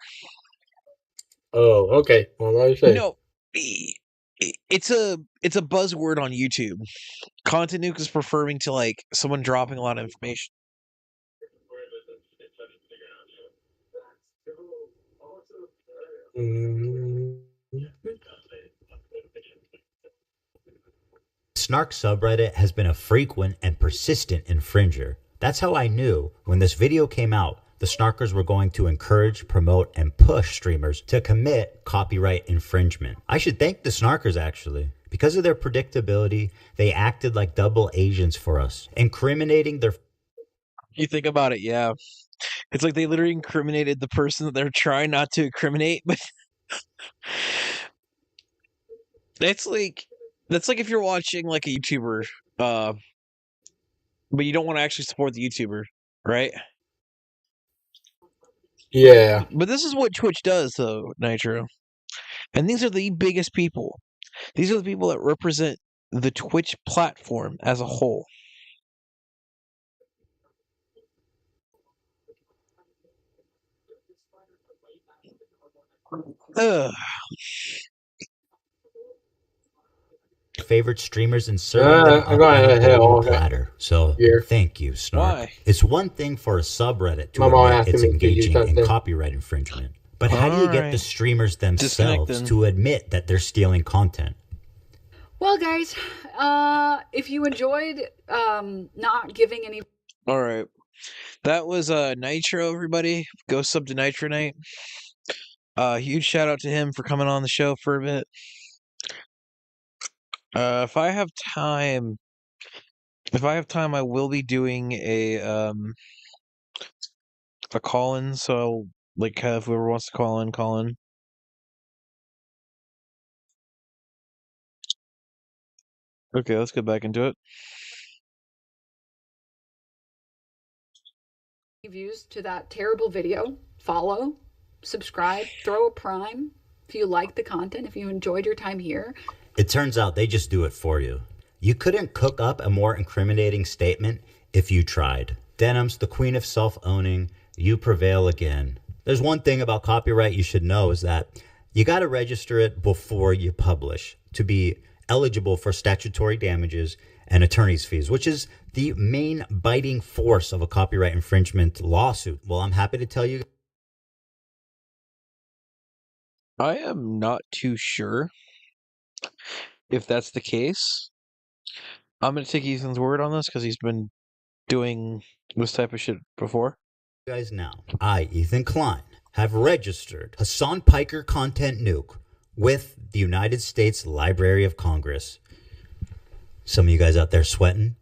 Oh, okay. Well, what do you say? No, it's a buzzword on YouTube. Content nuke is referring to like someone dropping a lot of information. Snark subreddit has been a frequent and persistent infringer. That's how I knew when this video came out, the Snarkers were going to encourage, promote, and push streamers to commit copyright infringement. I should thank the Snarkers, actually. Because of their predictability, they acted like double agents for us, incriminating their... You think about it, yeah. It's like they literally incriminated the person that they're trying not to incriminate, but... That's like if you're watching like a YouTuber, but you don't want to actually support the YouTuber, right? Yeah. But this is what Twitch does, though, Nitro. And these are the biggest people. These are the people that represent the Twitch platform as a whole. Ugh. Favorite streamers and serving them up on a golden platter. So thank you, Snark. Why? It's one thing for a subreddit to admit it's engaging in copyright infringement. But how do you get the streamers themselves to admit that they're stealing content? Well, guys, if you enjoyed not giving any... All right. That was Nitro, everybody. Go sub to Nitro Night. Huge shout out to him for coming on the show for a bit. If I have time, I will be doing a call-in. So I'll like have whoever wants to call in, call in. Okay, let's get back into it. views to that terrible video, follow, subscribe, throw a prime if you like the content, if you enjoyed your time here. It turns out they just do it for you. You couldn't cook up a more incriminating statement if you tried. Denim's the queen of self-owning. You prevail again. There's one thing about copyright you should know is that you got to register it before you publish to be eligible for statutory damages and attorney's fees, which is the main biting force of a copyright infringement lawsuit. Well, I'm happy to tell you. I am not too sure if that's the case. I'm going to take Ethan's word on this because he's been doing this type of shit before. Guys, now, I, Ethan Klein, have registered Hassan Piker Content Nuke with the United States Library of Congress. Some of you guys out there sweating?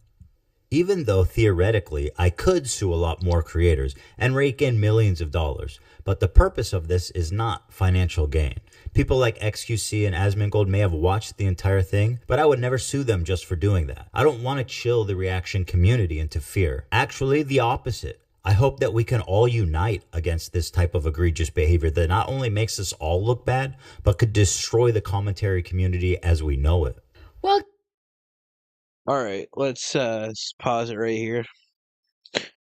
Even though theoretically I could sue a lot more creators and rake in millions of dollars, but the purpose of this is not financial gain. People like XQC and Asmongold may have watched the entire thing, but I would never sue them just for doing that. I don't want to chill the reaction community into fear. Actually, the opposite. I hope that we can all unite against this type of egregious behavior that not only makes us all look bad, but could destroy the commentary community as we know it. Well, all right, let's pause it right here.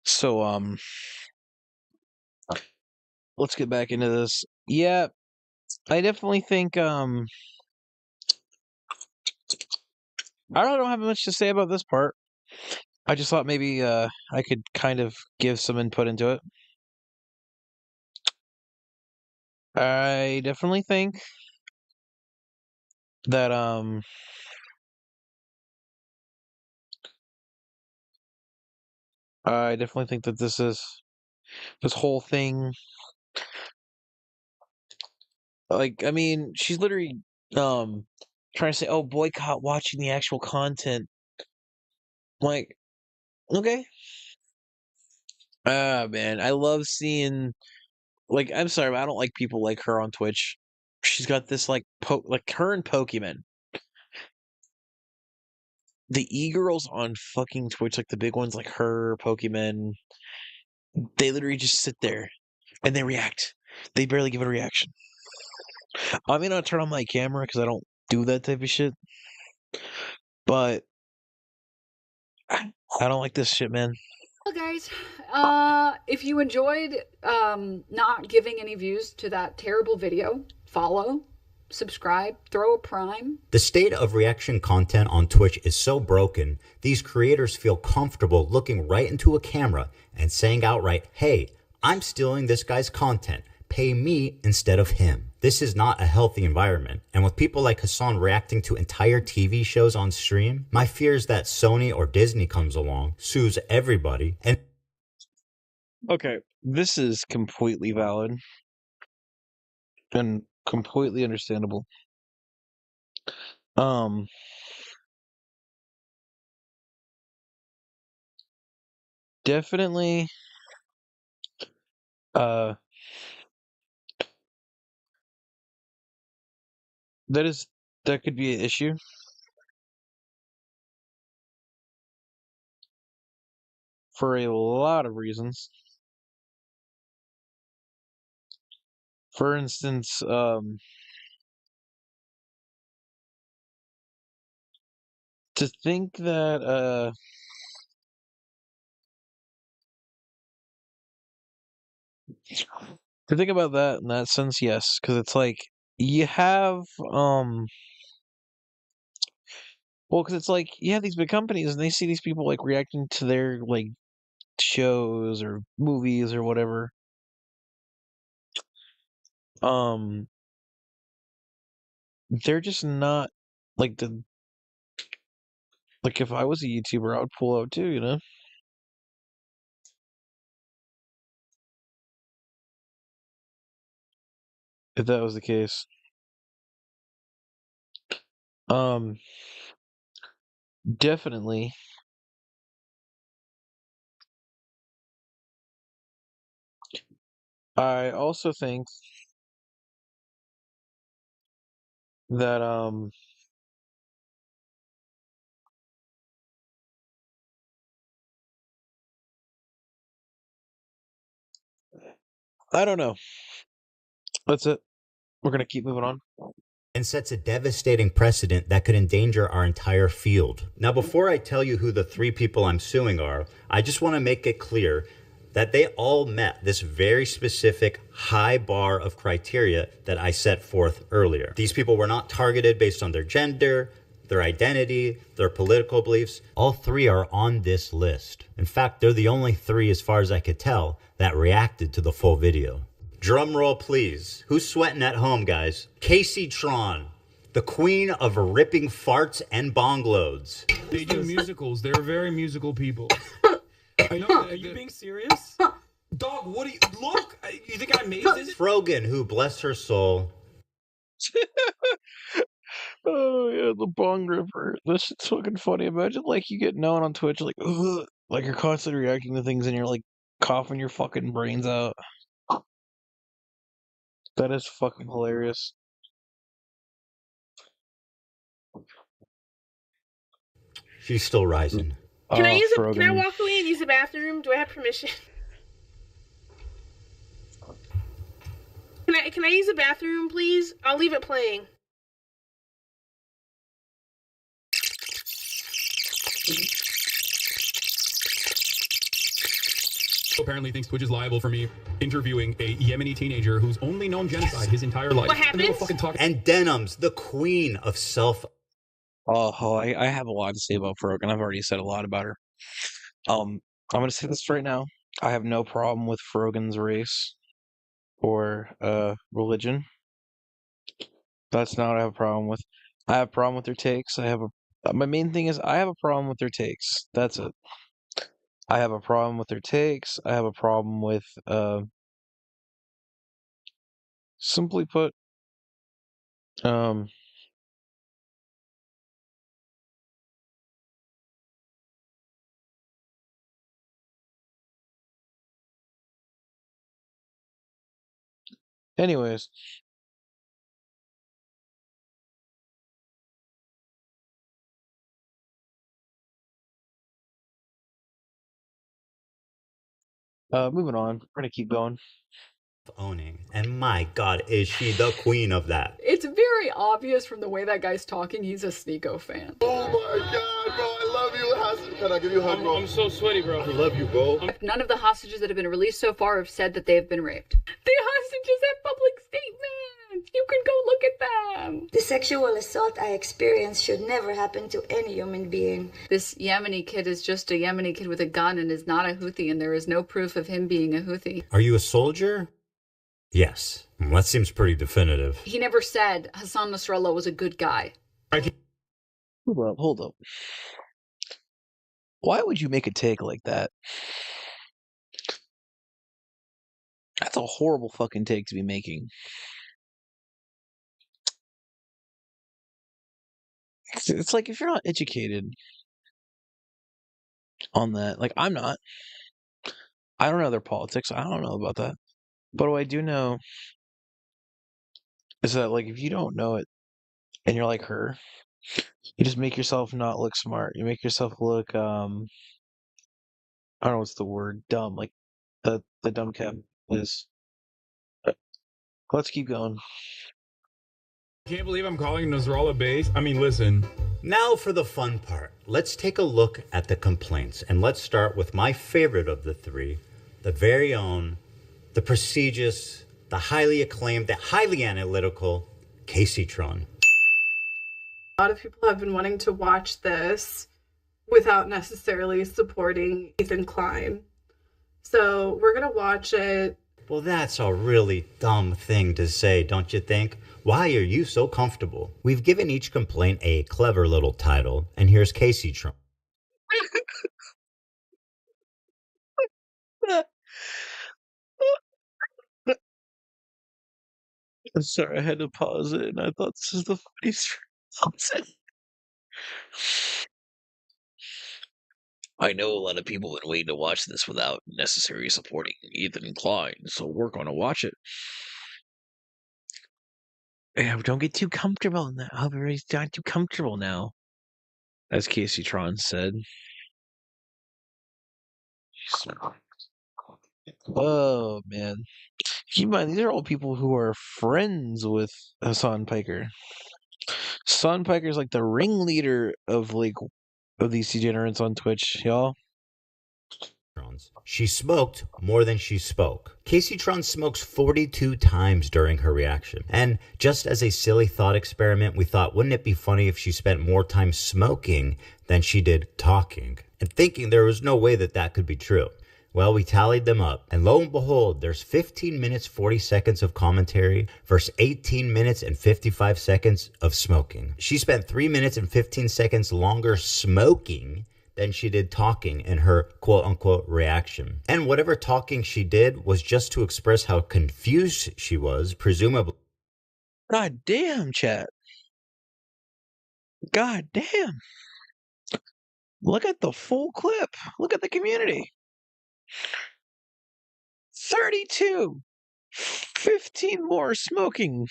So, let's get back into this. Yeah, I definitely think, I don't have much to say about this part. I just thought maybe I could kind of give some input into it. I definitely think that this whole thing, like, I mean, she's literally trying to say, oh, boycott watching the actual content. Like, okay. Man, I love seeing, like, I'm sorry, but I don't like people like her on Twitch. She's got this, like, like her and Pokemon. The e-girls on fucking Twitch, like the big ones, like her, Pokemon, they literally just sit there and they react. They barely give it a reaction. I may not turn on my camera because I don't do that type of shit, but I don't like this shit, man. Well, guys, if you enjoyed not giving any views to that terrible video, follow, subscribe, throw a prime. The state of reaction content on Twitch is so broken, these creators feel comfortable looking right into a camera and saying outright, hey, I'm stealing this guy's content. Pay me instead of him. This is not a healthy environment. And with people like Hassan reacting to entire TV shows on stream, my fear is that Sony or Disney comes along, sues everybody, and... Okay, this is completely valid and completely understandable. Definitely, that could be an issue. For a lot of reasons. For instance, to think that, to think about that in that sense, yes, because it's like, you have, well, because it's like, you have these big companies and they see these people, like, reacting to their, like, shows or movies or whatever. They're just not, like, like, if I was a YouTuber, I would pull out too, you know? If that was the case. Definitely. I also think that, I don't know. That's it. We're gonna keep moving on. And sets a devastating precedent that could endanger our entire field. Now, before I tell you who the 3 people I'm suing are, I just want to make it clear that they all met this very specific high bar of criteria that I set forth earlier. These people were not targeted based on their gender, their identity, their political beliefs. All 3 are on this list. In fact, they're the only 3, as far as I could tell, that reacted to the full video. Drum roll, please. Who's sweating at home, guys? Casey Tron, the queen of ripping farts and bong loads. They do musicals. They're very musical people. I know. Are you being serious? Dog, what do you... Look! You think I made this? Frogan, who, bless her soul... Oh, yeah, the bong ripper. This shit's fucking funny. Imagine, like, you get known on Twitch, like, ugh, like, you're constantly reacting to things and you're, like, coughing your fucking brains out. That is fucking hilarious. She's still rising. Can I walk away and use the bathroom? Do I have permission? Can I use the bathroom, please? I'll leave it playing. Apparently thinks Twitch is liable for me interviewing a Yemeni teenager who's only known genocide his entire life. What happened? And Denim's the queen of self... I have a lot to say about Frogan. I've already said a lot about her. I'm gonna say this right now. I have no problem with Frogan's race or religion. That's not what I have a problem with. I have a problem with their takes. My main thing is I have a problem with their takes. That's it. I have a problem with their takes. I have a problem with simply put, anyways. Moving on. We're gonna keep going. Owning. And my god, is she the queen of that? It's very obvious from the way that guy's talking, he's a Sneeko fan. Oh my god, bro, I love you. Can I give you a hug, bro? I'm so sweaty, bro. I love you, bro. None of the hostages that have been released so far have said that they have been raped. The hostages have public statements. You can go look at them. The sexual assault I experienced should never happen to any human being. This Yemeni kid is just a Yemeni kid with a gun and is not a Houthi, and there is no proof of him being a Houthi. Are you a soldier? Yes. Well, that seems pretty definitive. He never said Hassan Nasrallah was a good guy. Hold up. Why would you make a take like that? That's a horrible fucking take to be making. It's like if you're not educated on that, like I'm not. I don't know their politics. I don't know about that. But what I do know is that, like, if you don't know it and you're like her, you just make yourself not look smart. You make yourself look, I don't know what's the word, dumb, like the dumb cat is. Let's keep going. I can't believe I'm calling Nasrallah base. I mean, listen. Now for the fun part. Let's take a look at the complaints. And let's start with my favorite of the 3, the very own, the prestigious, the highly acclaimed, the highly analytical Casey Tron. A lot of people have been wanting to watch this without necessarily supporting Ethan Klein. So we're going to watch it. Well, that's a really dumb thing to say, don't you think? Why are you so comfortable? We've given each complaint a clever little title, and here's Casey Tron. I'm sorry, I had to pause it, and I thought this is the funniest. I know a lot of people have been waiting to watch this without necessarily supporting Ethan Klein, so we're going to watch it. Yeah, don't get too comfortable now. Everybody's not too comfortable now, as Casey Tron said. Oh man, Keep in mind, these are all people who are friends with Hassan Piker. Hassan Piker's like the ringleader of these degenerates on Twitch, y'all. She smoked more than she spoke. Casey Tron smokes 42 times during her reaction. And just as a silly thought experiment, we thought, wouldn't it be funny if she spent more time smoking than she did talking? And thinking there was no way that that could be true. Well, we tallied them up, and lo and behold, there's 15 minutes 40 seconds of commentary versus 18 minutes and 55 seconds of smoking. She spent 3 minutes and 15 seconds longer smoking than she did talking in her quote-unquote reaction. And whatever talking she did was just to express how confused she was, presumably. God damn, chat. God damn. Look at the full clip. Look at the community. 32. 15 more smoking.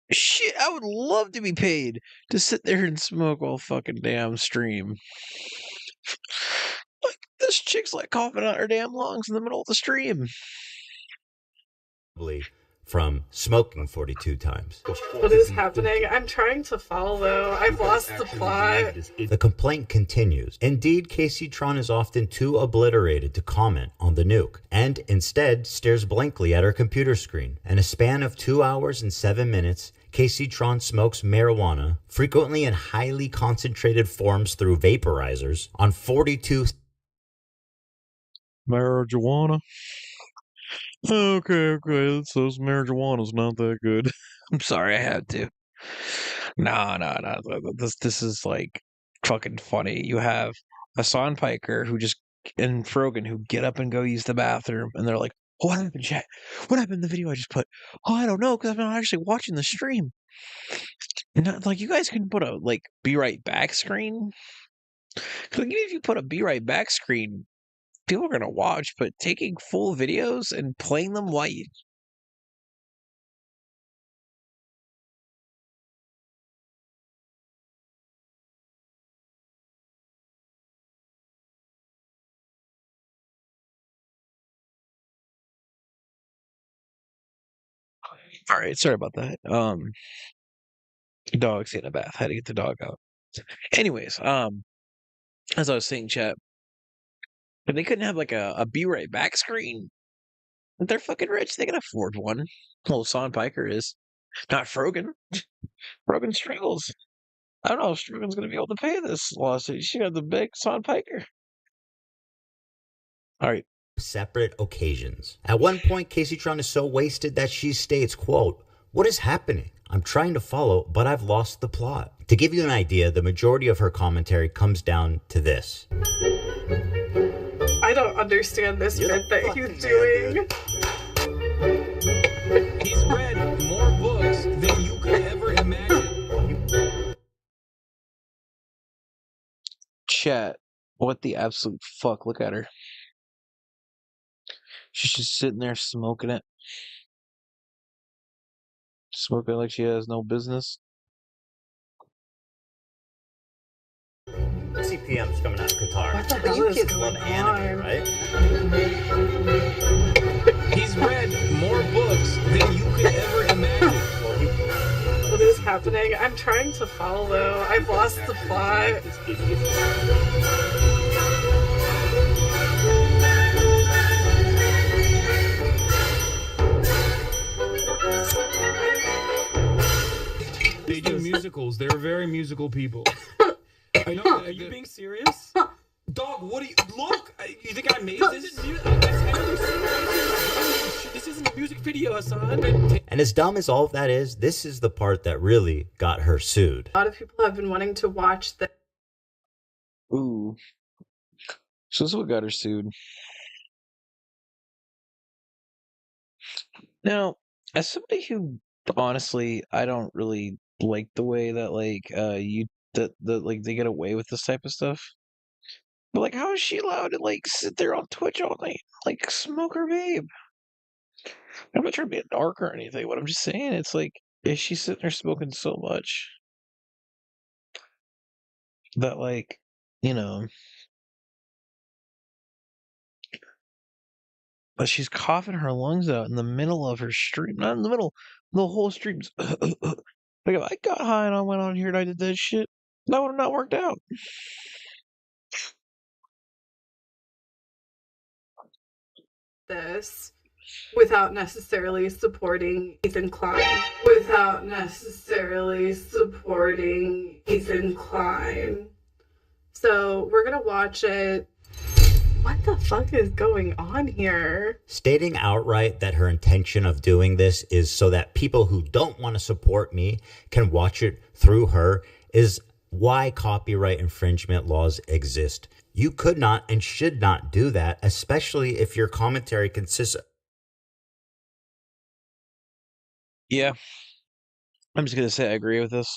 Shit, I would love to be paid to sit there and smoke all fucking damn stream. Like, this chick's like coughing out her damn lungs in the middle of the stream. From smoking 42 times. What is happening? I'm trying to follow. I've lost the plot. The complaint continues. Indeed, Casey Tron is often too obliterated to comment on the nuke, and instead stares blankly at her computer screen. In a span of 2 hours and 7 minutes, Casey Tron smokes marijuana, frequently in highly concentrated forms through vaporizers, on 42 marijuana. Okay, so marijuana's not that good. I'm sorry, I had to. No. This is like fucking funny. You have Hassan Piker and Frogan who get up and go use the bathroom, and they're like, "What happened, chat? What happened in the video I just put?" "Oh, I don't know, because I'm not actually watching the stream." And like, you guys can put a be right back screen. Because even if you put a be right back screen, people are gonna watch, but taking full videos and playing them while you... All right, sorry about that. Dog's in a bath. Had to get the dog out. Anyways, as I was saying, chat, if they couldn't have like a be right back screen, they're fucking rich. They can afford one. Well, Hassan Piker is. Not Frogan. Frogan struggles. I don't know if Frogan's gonna be able to pay this lawsuit. She got the big Hassan Piker. All right. separate occasions. At one point, Casey Tron is so wasted that she states, quote, "What is happening? I'm trying to follow, but I've lost the plot." To give you an idea, the majority of her commentary comes down to this. I don't understand this bit that he's doing. He's read more books than you could ever imagine. Chat, what the absolute fuck? Look at her. She's just sitting there smoking it. Smoking like she has no business. CPM's coming out of Qatar. What the But hell you is kids going love anime, on? right? He's read more books than you could ever imagine. What is happening? I'm trying to follow. I've lost the plot. They do musicals. They're very musical people. I know. Are you being serious? Dog, what do you... Look! You think I made this? This isn't a music video, Hassan. And as dumb as all of that is, this is the part that really got her sued. A lot of people have been wanting to watch this. Ooh. So this is what got her sued. Now, as somebody who, honestly, I don't really like the way that, they get away with this type of stuff. But, like, how is she allowed to, sit there on Twitch all night, smoke her babe? I'm not trying to be a dark or anything, but I'm just saying, it's like, is she sitting there smoking so much that, you know, But she's coughing her lungs out in the middle of her stream. Not in the middle. The whole stream's... Like, if I got high and I went on here and I did that shit, that would have not worked out. This without necessarily supporting Ethan Klein. Without necessarily supporting Ethan Klein. So we're gonna watch it. What the fuck is going on here? Stating outright that her intention of doing this is so that people who don't want to support me can watch it through her is why copyright infringement laws exist. You could not and should not do that, especially if your commentary consists of... Yeah. I'm just gonna say I agree with this.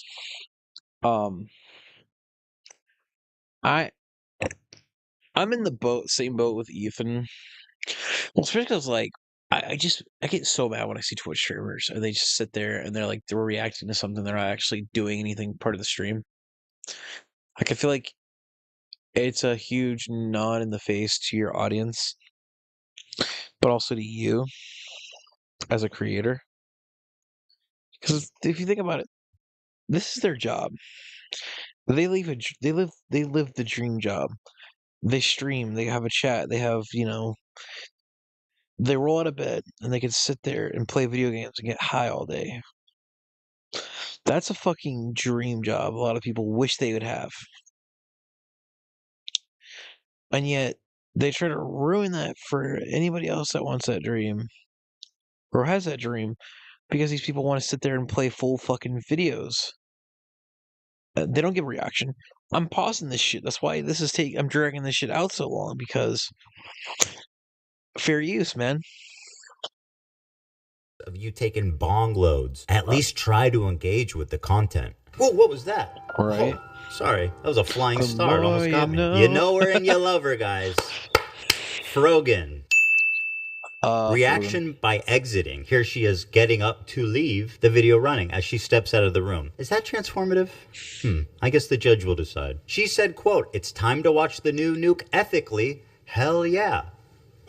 I'm in the same boat with Ethan. Well, especially because, like, I get so mad when I see Twitch streamers and they just sit there and they're reacting to something. They're not actually doing anything part of the stream. Like, I feel like it's a huge nod in the face to your audience, but also to you as a creator. Because if you think about it, this is their job. They live the dream job. They stream, they have a chat, they have, they roll out of bed and they can sit there and play video games and get high all day. That's a fucking dream job a lot of people wish they would have. And yet, they try to ruin that for anybody else that wants that dream. Or has that dream. Because these people want to sit there and play full fucking videos. They don't give a reaction. I'm pausing this shit. That's why I'm dragging this shit out so long, because fair use, man. Of you taking bong loads. At least try to engage with the content. Whoa, what was that? Right. Oh, sorry, that was a flying star. It boy almost got you me. know. You know her and you love her, guys. Frogan. Reaction by exiting. Here she is getting up to leave the video running as she steps out of the room. Is that transformative? I guess the judge will decide. She said, quote, "It's time to watch the new Nuke ethically. Hell yeah."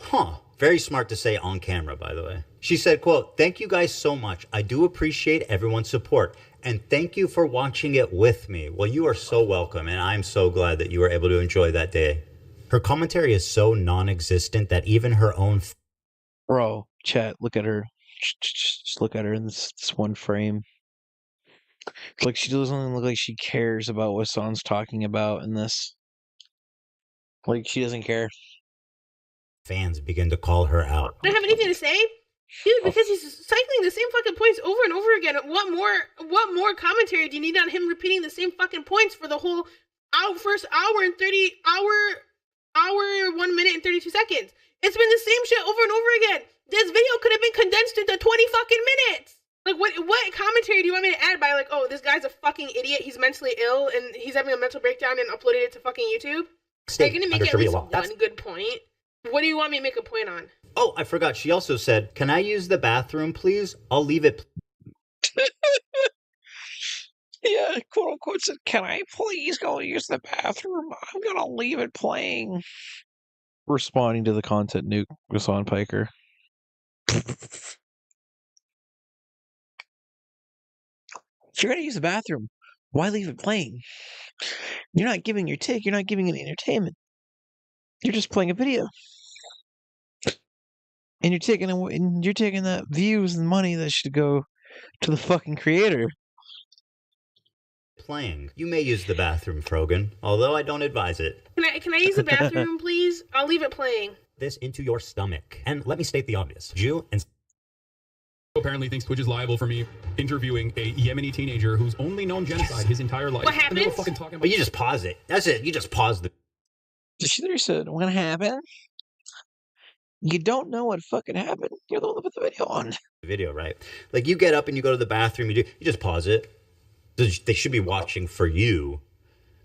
Huh. Very smart to say on camera, by the way. She said, quote, "Thank you guys so much. I do appreciate everyone's support. And thank you for watching it with me." Well, you are so welcome, and I'm so glad that you were able to enjoy that day. Her commentary is so non-existent that even her own... Bro, chat, look at her. Just look at her in this one frame. It's like she doesn't even look like she cares about what Son's talking about in this. Like, she doesn't care. Fans begin to call her out. I don't have anything to say, dude, because he's cycling the same fucking points over and over again. What more commentary do you need on him repeating the same fucking points for the whole first hour and 1 minute and 32 seconds? It's been the same shit over and over again. This video could have been condensed into 20 fucking minutes. Like, what commentary do you want me to add by, like, oh, this guy's a fucking idiot, he's mentally ill, and he's having a mental breakdown and uploaded it to fucking YouTube? Are you gonna make at least one good point? What do you want me to make a point on? Oh, I forgot. She also said, "Can I use the bathroom, please? I'll leave it." Yeah, quote unquote said, "Can I please go use the bathroom? I'm gonna leave it playing." Responding to the content nuke was on Piker. If you're gonna use the bathroom, why leave it playing? You're not giving your take, you're not giving any entertainment. You're just playing a video. And you're taking that views and money that should go to the fucking creator. Playing. You may use the bathroom, Frogan, although I don't advise it. Can I use the bathroom, please? I'll leave it playing. This into your stomach. And let me state the obvious. Jew and... Apparently thinks Twitch is liable for me interviewing a Yemeni teenager who's only known genocide his entire life. What happened? Well, you just pause it. That's it. You just pause the... She literally said, "What happened? You don't know what fucking happened. You're the one that put the video on." Video, right? Like, you get up and you go to the bathroom, you just pause it. They should be watching for you.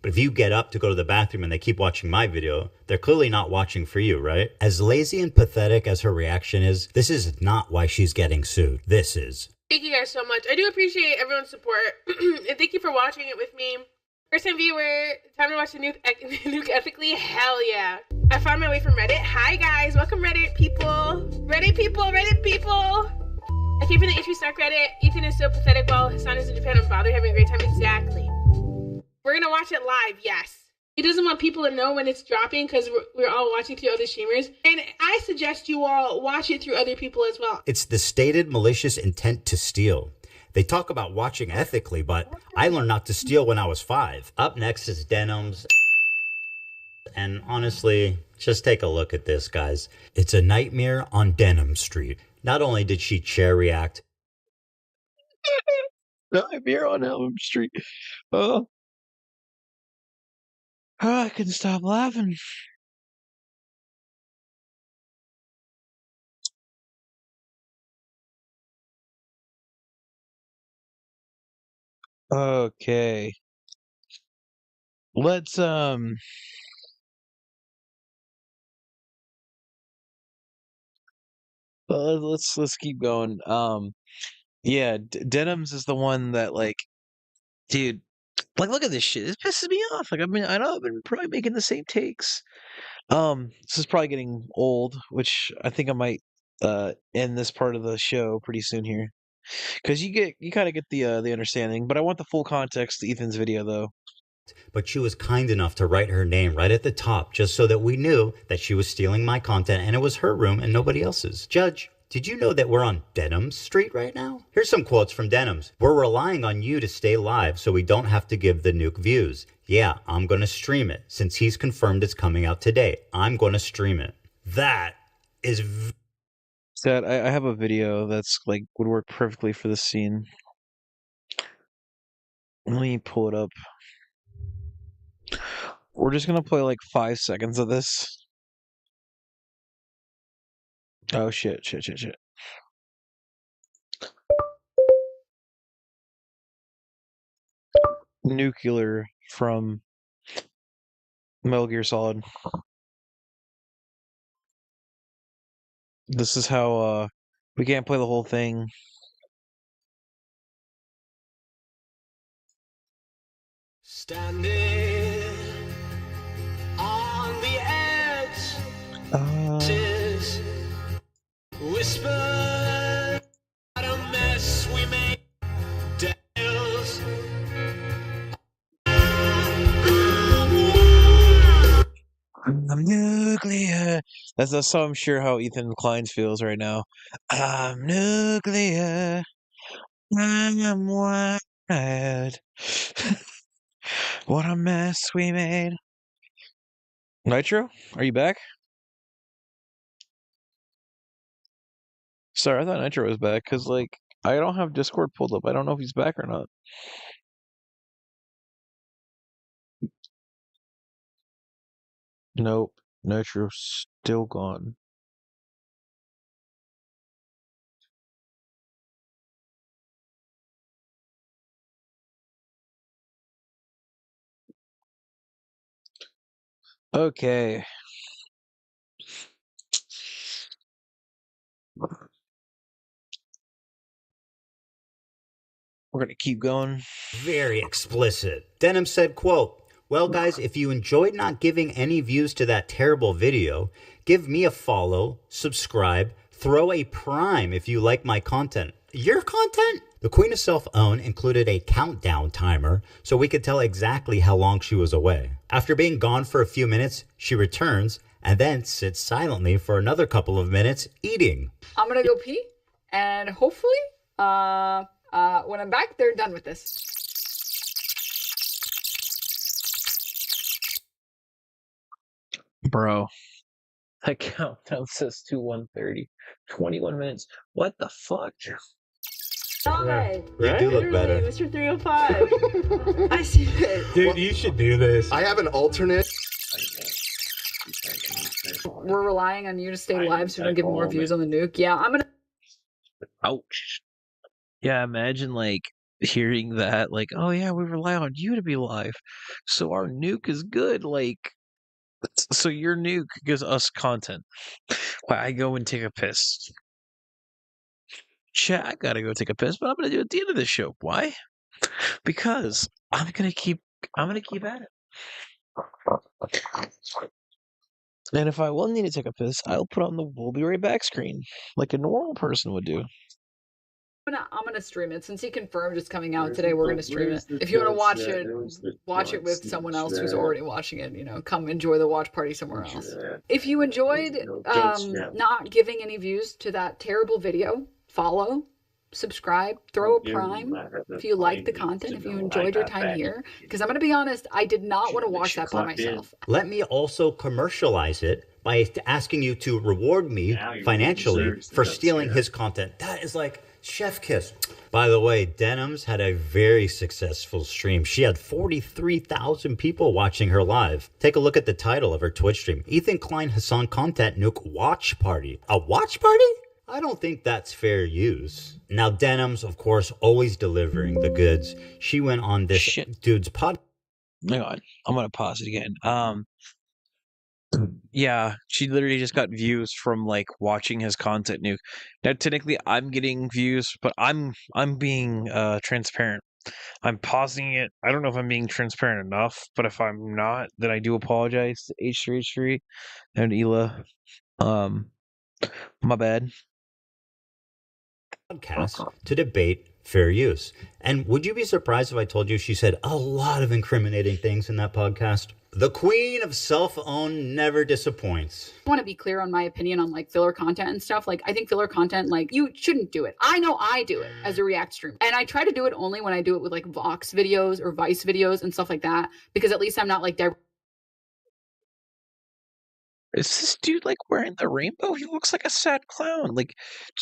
But if you get up to go to the bathroom and they keep watching my video, they're clearly not watching for you, right? As lazy and pathetic as her reaction is, this is not why she's getting sued. This is. Thank you guys so much. I do appreciate everyone's support. And thank you for watching it with me. First time viewer, time to watch the nuke ethically? Hell yeah. I found my way from Reddit. Hi guys, welcome Reddit people. Reddit people, Reddit people. I came from the HB Stark Reddit. Ethan is so pathetic while Hassan is in Japan. I'm bothered having a great time. Exactly. We're gonna watch it live, yes. He doesn't want people to know when it's dropping because we're all watching through other streamers. And I suggest you all watch it through other people as well. It's the stated malicious intent to steal. They talk about watching ethically, but I learned not to steal when I was 5. Up next is Denims. And honestly, just take a look at this, guys. It's a nightmare on Denim Street. Not only did she chair react. Nightmare on Elm Street. I couldn't stop laughing. Okay. Let's let's keep going. Yeah, Denims is the one that, like, dude, like, look at this shit. This pisses me off. Like, I mean, I know I've been probably making the same takes. This is probably getting old, which I think I might end this part of the show pretty soon here. Because you kind of get the understanding, but I want the full context to Ethan's video though. But she was kind enough to write her name right at the top just so that we knew that she was stealing my content and it was her room and nobody else's. Judge, did you know that we're on Denim Street right now? Here's some quotes from Denims. We're relying on you to stay live so we don't have to give the nuke views. Yeah, I'm going to stream it. Since he's confirmed it's coming out today, I'm going to stream it. That is... Sad, I have a video that's, like, would work perfectly for this scene. Let me pull it up. We're just going to play, like, 5 seconds of this. Oh, shit. Nuclear from Metal Gear Solid. This is how, we can't play the whole thing. Standing on the edge, whisper at a mess we made. Dales. I'm nuclear. That's so I'm sure how Ethan Kleins feels right now. I'm nuclear. I'm wild. What a mess we made. Nitro, are you back? Sorry, I thought Nitro was back because, like, I don't have Discord pulled up. I don't know if he's back or not. Nope, Nitro's still gone. Okay. We're gonna keep going. Very explicit. Denim said, quote, well, guys, if you enjoyed not giving any views to that terrible video, give me a follow, subscribe, throw a prime if you like my content. Your content? The Queen of Self-Own included a countdown timer so we could tell exactly how long she was away. After being gone for a few minutes, she returns and then sits silently for another couple of minutes eating. I'm gonna go pee, and hopefully, when I'm back, they're done with this. Bro, that countdown says to 1:30. 21 minutes. What the fuck? Alright. You do look better. Mr. 305. I see it. Dude, you should do this. I have an alternate. We're relying on you to stay live so we don't get more views on the nuke. Yeah, I'm gonna. Ouch. Yeah, imagine, like, hearing that, like, oh yeah, we rely on you to be live, so our nuke is good, like, so your nuke gives us content. Why I go and take a piss. Chat, I gotta go take a piss, but I'm gonna do it at the end of this show. Why? Because I'm gonna keep at it. And if I will need to take a piss, I'll put on the "we'll be right back" screen, like a normal person would do. I'm gonna stream it since he confirmed it's coming out today. We're gonna stream it. If you want to watch it, watch it with someone else who's already watching it. You know, come enjoy the watch party somewhere else. If you enjoyed not giving any views to that terrible video, follow, subscribe, throw a prime if you like the content, if you enjoyed your time here. Because I'm gonna be honest, I did not want to watch that by myself. Let me also commercialize it by asking you to reward me financially for stealing his content. That is like chef kiss. By the way, Denims had a very successful stream. She had 43,000 people watching her live. Take a look at the title of her Twitch stream. Ethan Klein Hassan Content Nuke Watch Party. A watch party? I don't think that's fair use. Now, Denims, of course, always delivering the goods. She went on this dude's pod. Hang on, I'm gonna pause it again. Yeah, she literally just got views from like watching his content nuke. Now, technically, I'm getting views, but I'm being transparent. I'm pausing it. I don't know if I'm being transparent enough, but if I'm not, then I do apologize to H3H3 and Ela. My bad. Podcast to debate fair use. And would you be surprised if I told you she said a lot of incriminating things in that podcast? The queen of self-own never disappoints. I want to be clear on my opinion on like filler content and stuff. Like, I think filler content, like, you shouldn't do it. I know I do it as a React streamer. And I try to do it only when I do it with like Vox videos or Vice videos and stuff like that, because at least I'm not like Is this dude like wearing the rainbow? He looks like a sad clown. Like,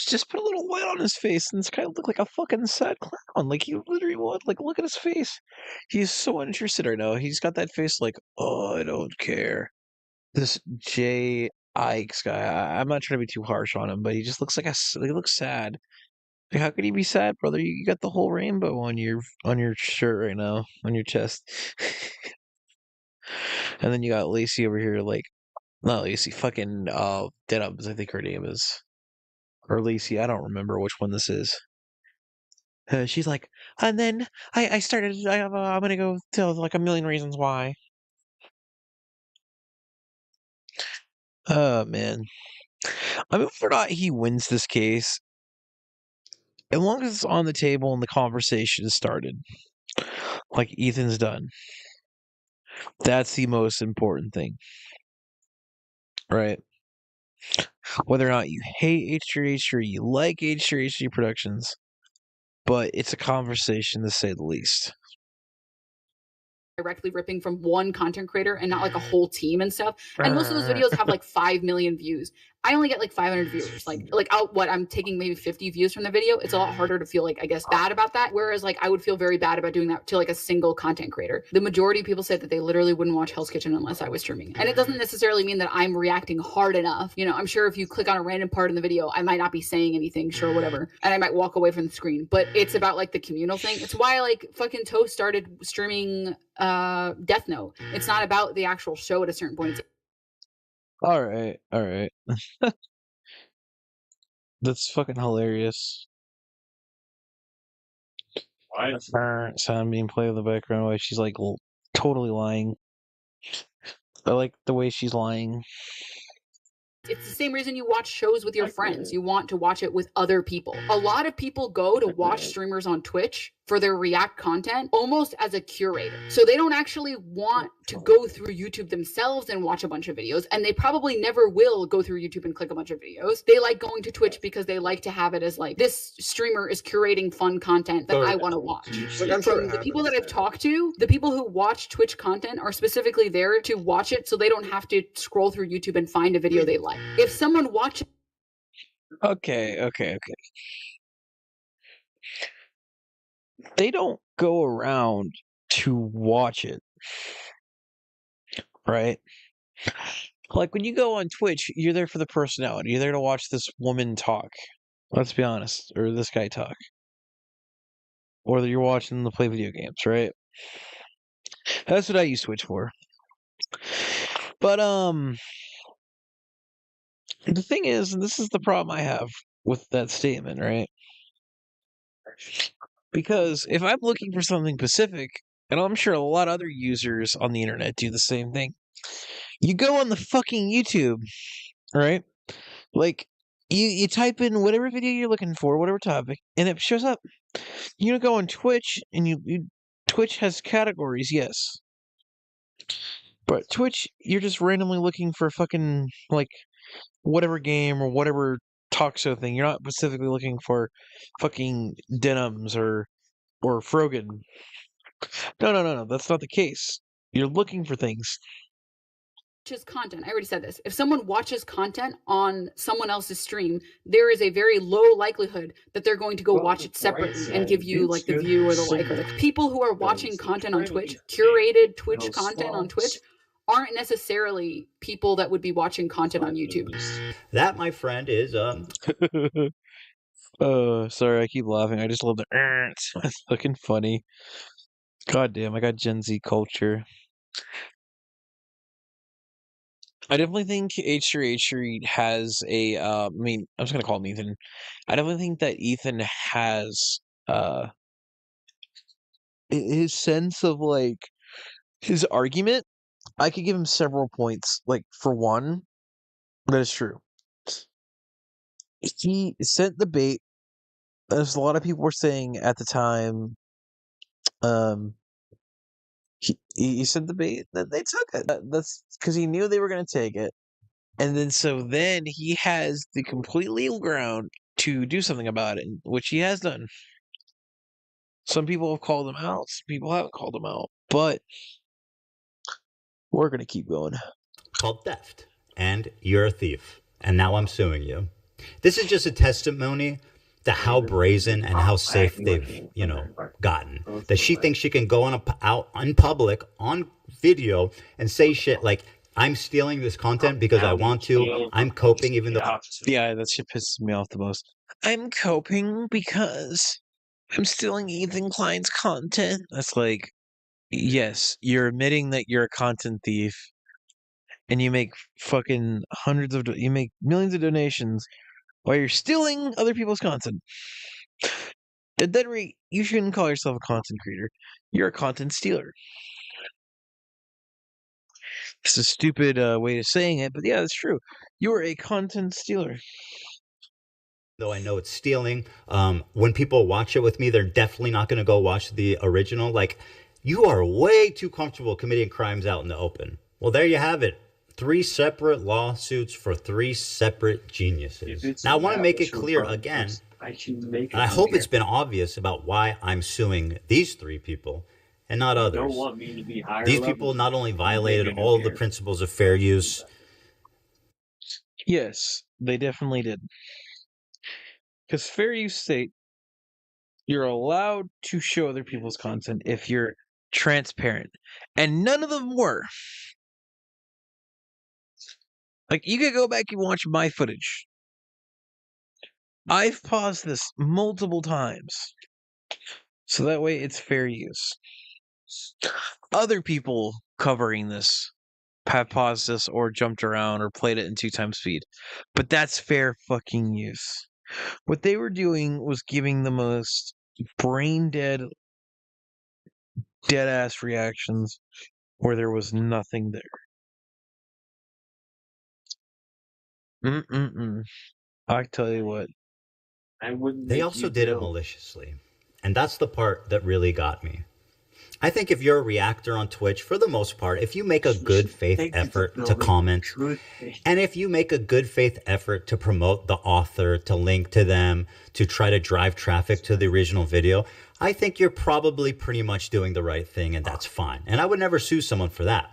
just put a little white on his face and this guy look like a fucking sad clown. Like, he literally would. Like, look at his face. He's so uninterested right now. He's got that face like, oh, I don't care. This J. Ikes guy. I'm not trying to be too harsh on him, but he just looks like he looks sad. Like, how could he be sad, brother? You got the whole rainbow on your shirt right now, on your chest. And then you got Lacey over here, like, not Lacey, fucking Denims, I think her name is. Or Lacey, I don't remember which one this is. She's like, and then I started, I'm gonna go tell like a million reasons why. Oh, man. I mean, whether or not he wins this case, as long as it's on the table and the conversation is started, like Ethan's done, that's the most important thing. Right? Whether or not you hate H3H3 or you like H3H3 Productions, but it's a conversation to say the least. directly ripping from one content creator and not like a whole team and stuff. And most of those videos have like 5 million views. I only get like 500 viewers. Like I'm taking maybe 50 views from the video. It's a lot harder to feel like, I guess, bad about that. Whereas like I would feel very bad about doing that to like a single content creator. The majority of people said that they literally wouldn't watch Hell's Kitchen unless I was streaming. And it doesn't necessarily mean that I'm reacting hard enough. You know, I'm sure if you click on a random part in the video, I might not be saying anything, sure, whatever. And I might walk away from the screen. But it's about like the communal thing. It's why like fucking Toast started streaming Death Note. It's not about the actual show at a certain point. All right. That's fucking hilarious. Sound being played in the background while she's like totally lying. I like the way she's lying. It's the same reason you watch shows with your friends. You want to watch it with other people. A lot of people go to watch streamers on Twitch for their React content almost as a curator. So they don't actually want to go through YouTube themselves and watch a bunch of videos, and they probably never will go through YouTube and click a bunch of videos. They like going to Twitch because they like to have it as like, this streamer is curating fun content that I want to watch. From the people that I've talked to, the people who watch Twitch content are specifically there to watch it so they don't have to scroll through YouTube and find a video they like. If someone watches... Okay. They don't go around to watch it, right? Like when you go on Twitch, you're there for the personality. You're there to watch this woman talk. Let's be honest, or this guy talk. Or that you're watching them play video games, right? That's what I use Twitch for. But the thing is, and this is the problem I have with that statement, right? Because if I'm looking for something specific, and I'm sure a lot of other users on the internet do the same thing, You go on the fucking YouTube, right? Like, you type in whatever video you're looking for, whatever topic, and it shows up. You go on Twitch, and Twitch has categories, yes. But Twitch, you're just randomly looking for fucking, like, whatever game or whatever talk show thing. You're not specifically looking for fucking Denims or Frogan. No. That's not the case. You're looking for things. Watches content. I already said this. If someone watches content on someone else's stream, there is a very low likelihood that they're going to go watch it separately and give you like the view or the like. Or the people who are watching content on Twitch, curated Twitch content on Twitch, aren't necessarily people that would be watching content on YouTube. That, my friend, is sorry, I keep laughing. I just love the That's fucking funny. God damn, I got Gen Z culture. I definitely think H3 has a I mean, I'm just gonna call him Ethan. I definitely think that Ethan has his sense of like his argument. I could give him several points. Like, for one, that is true. He sent the bait. As a lot of people were saying at the time, he sent the bait that they took it. That's because he knew they were going to take it, and then he has the complete legal ground to do something about it, which he has done. Some people have called him out. Some people haven't called him out, but we're going to keep going. Called theft, and you're a thief, and now I'm suing you. This is just a testimony to how brazen and how safe they've, gotten. That she thinks she can go out in public on video and say shit like, I'm stealing this content because I want to. I'm coping even though... Yeah, that shit pisses me off the most. I'm coping because I'm stealing Ethan Klein's content. That's like, yes, you're admitting that you're a content thief, and you make fucking you make millions of donations while you're stealing other people's content. At that rate, you shouldn't call yourself a content creator. You're a content stealer. It's a stupid way of saying it, but yeah, it's true. You are a content stealer. Though I know it's stealing, when people watch it with me, they're definitely not going to go watch the original. Like, you are way too comfortable committing crimes out in the open. Well, there you have it. 3 separate lawsuits for 3 separate geniuses. Now, I want to make it clear again, and I hope it's been obvious about why I'm suing these 3 people and not others. These people not only violated all of the principles of fair use. Yes, they definitely did. Because fair use state, you're allowed to show other people's content if you're transparent. And none of them were. Like, you could go back and watch my footage. I've paused this multiple times. So that way it's fair use. Other people covering this have paused this or jumped around or played it in 2 times speed. But that's fair fucking use. What they were doing was giving the most brain dead ass reactions where there was nothing there. I tell you what. They also did it maliciously. And that's the part that really got me. I think if you're a reactor on Twitch, for the most part, if you make a good faith effort to comment, and if you make a good faith effort to promote the author, to link to them, to try to drive traffic to the original video, I think you're probably pretty much doing the right thing, and that's fine. And I would never sue someone for that.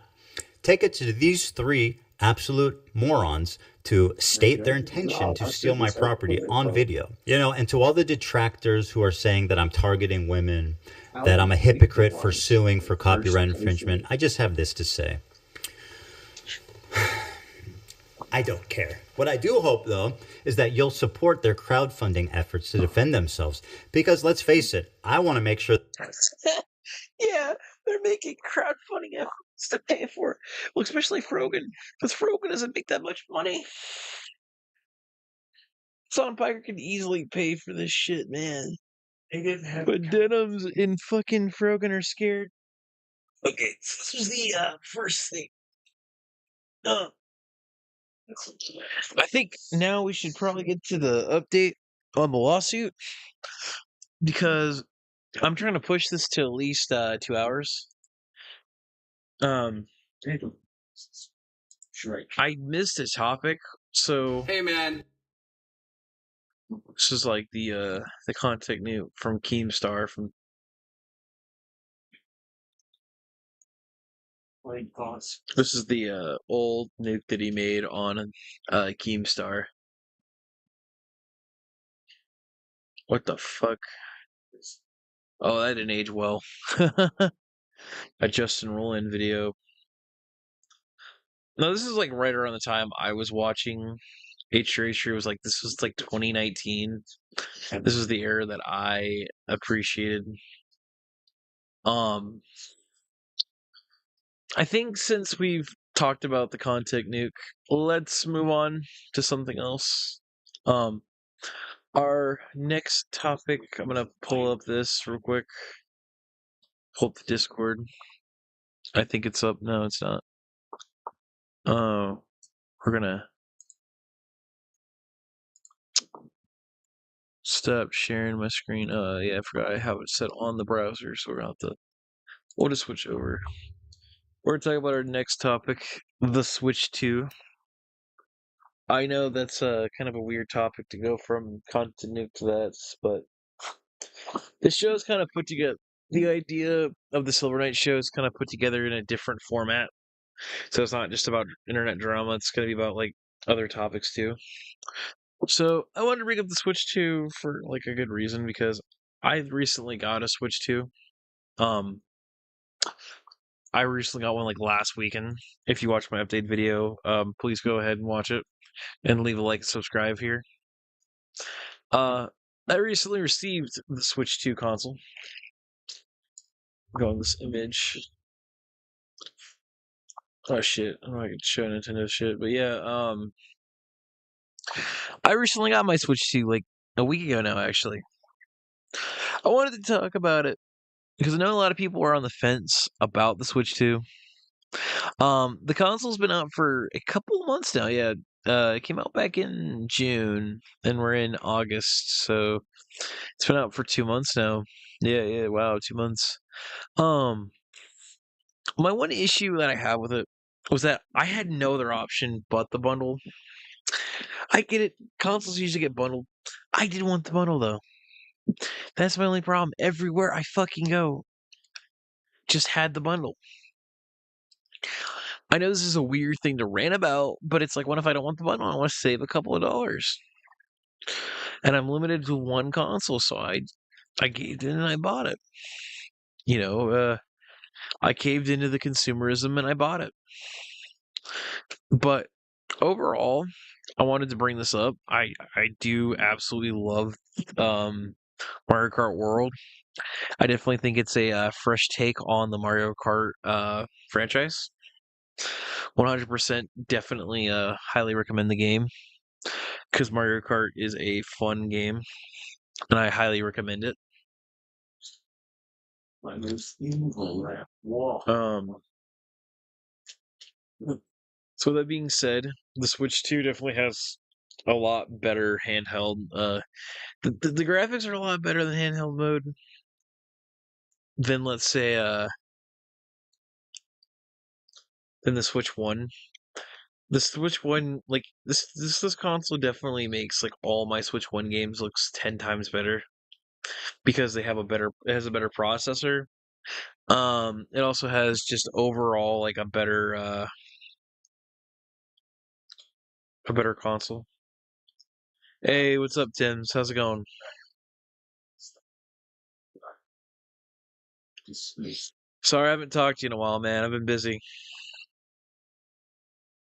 Take it to these 3 absolute morons to state their intention to steal my property on video. And to all the detractors who are saying that I'm targeting women, that I'm a hypocrite for suing for copyright infringement, I just have this to say. I don't care. What I do hope, though, is that you'll support their crowdfunding efforts to defend themselves. Because let's face it, I want to make sure... Yeah, they're making crowdfunding efforts to pay for it. Well, especially Frogan, because Frogan doesn't make that much money. Son Piker can easily pay for this shit, man. But Denims and fucking Frogan are scared. Okay, so this was the first thing. I think now we should probably get to the update on the lawsuit because I'm trying to push this to at least 2 hours. I missed a topic, so Hey, man. this is like the content nuke from Keemstar from. This is the old nuke that he made on Keemstar. What the fuck? Oh, that didn't age well. A Justin Roiland video. No, this is like right around the time I was watching H3. Was like this was like 2019. This is the era that I appreciated. I think since we've talked about the content nuke, let's move on to something else. Our next topic, I'm gonna pull up this real quick. Pull up the Discord. I think it's up. No, it's not. Oh, we're gonna stop sharing my screen. Yeah, I forgot I have it set on the browser, so we're gonna have to. We'll just switch over. We're gonna talk about our next topic, the Switch 2. I know that's kind of a weird topic to go from content nuke to that, but this show's kind of put together. The idea of the Silverknight show is kind of put together in a different format, so it's not just about internet drama. It's gonna be about like other topics too. So I wanted to bring up the Switch 2 for like a good reason because I recently got a Switch 2. I recently got one like last weekend. If you watch my update video, please go ahead and watch it and leave a like and subscribe here. I recently received the Switch 2 console. Go on this image. Oh shit! I'm not gonna show Nintendo shit, but yeah, I recently got my Switch 2 like a week ago now. Actually, I wanted to talk about it because I know a lot of people are on the fence about the Switch 2. The console's been out for a couple of months now. Yeah, it came out back in June, and we're in August, so it's been out for 2 months now. Yeah, wow, 2 months. My one issue that I have with it was that I had no other option but the bundle. I get it, consoles usually get bundled. I didn't want the bundle though. That's my only problem. Everywhere I fucking go, just had the bundle. I know this is a weird thing to rant about, but it's like, what if I don't want the bundle? I want to save a couple of dollars. And I'm limited to one console, so I caved in and I bought it. You know, I caved into the consumerism and I bought it. But overall, I wanted to bring this up. I do absolutely love Mario Kart World. I definitely think it's a fresh take on the Mario Kart franchise. 100% definitely highly recommend the game because Mario Kart is a fun game and I highly recommend it. So that being said, the Switch 2 definitely has a lot better handheld. The graphics are a lot better than handheld mode than let's say than the Switch 1. The Switch 1, like this console definitely makes like all my Switch 1 games looks 10 times better because it has a better processor. It also has just overall like a better console. Hey, what's up, Tims? How's it going? Sorry, I haven't talked to you in a while, man. I've been busy.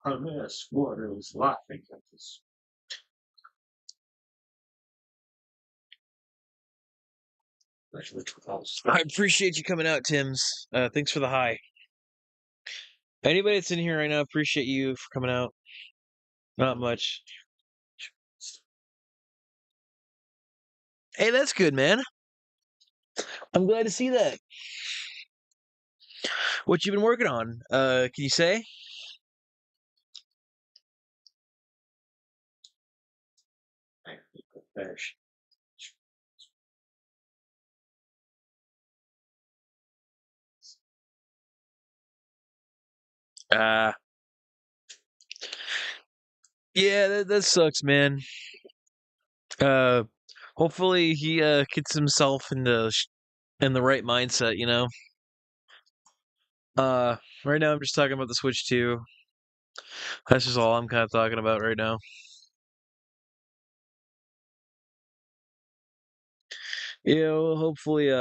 I was laughing at this. I appreciate you coming out, Tims. Thanks for the hi. Anybody that's in here right now, appreciate you for coming out. Not much. Hey, that's good, man. I'm glad to see that. What you been working on? Can you say? Uh yeah, that sucks, man. Hopefully he gets himself in the right mindset, you know. Right now I'm just talking about the Switch 2. That's just all I'm kind of talking about right now. Yeah, well, hopefully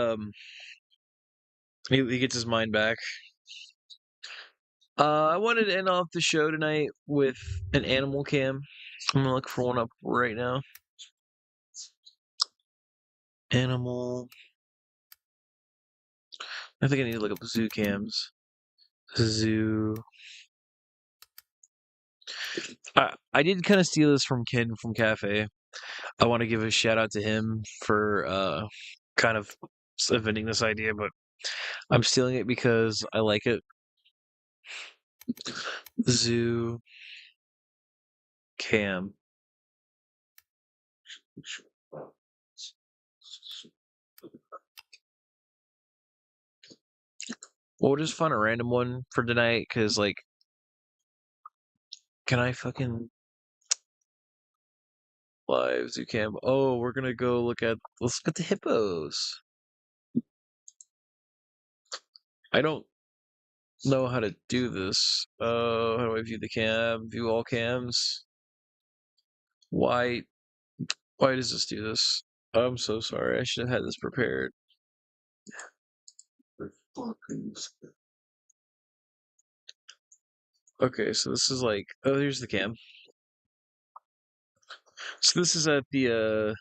he gets his mind back. I wanted to end off the show tonight with an animal cam. I'm gonna look for one up right now. Animal. I think I need to look up zoo cams. Zoo. I did kind of steal this from Ken from Cafe. I want to give a shout out to him for kind of inventing this idea, but I'm stealing it because I like it. Zoo cam. We'll just find a random one for tonight, because, like, can I fucking live zoo cam? Oh, we're gonna go let's look at the hippos. I don't know how to do this. How do I view the cam? View all cams. Why does this do this? I'm so sorry. I should have had this prepared. Okay, so this is like, oh, here's the cam. So this is at the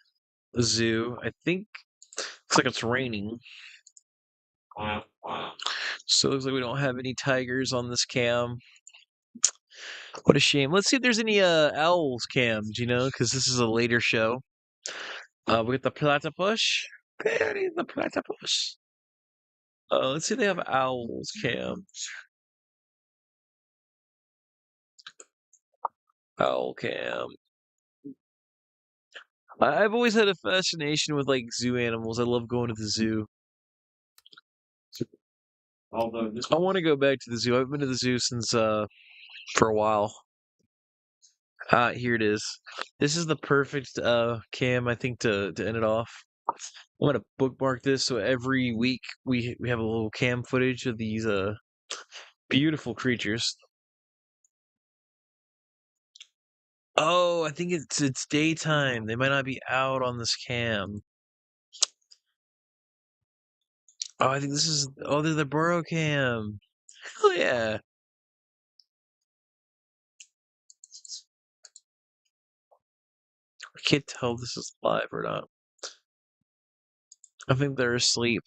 zoo. I think looks like it's raining. So it looks like we don't have any tigers on this cam. What a shame. Let's see if there's any owls cams, you know, because this is a later show. We got the platypus. Very the platypus. Let's see if they have owls cams. Owl cam. I've always had a fascination with like zoo animals. I love going to the zoo. Although I want to go back to the zoo. I've been to the zoo since for a while. Here it is. This is the perfect cam, I think, to end it off. I'm gonna bookmark this so every week we have a little cam footage of these beautiful creatures. Oh, I think it's daytime. They might not be out on this cam. Oh, I think this is they're the burrow cam. Oh yeah. I can't tell if this is live or not. I think they're asleep.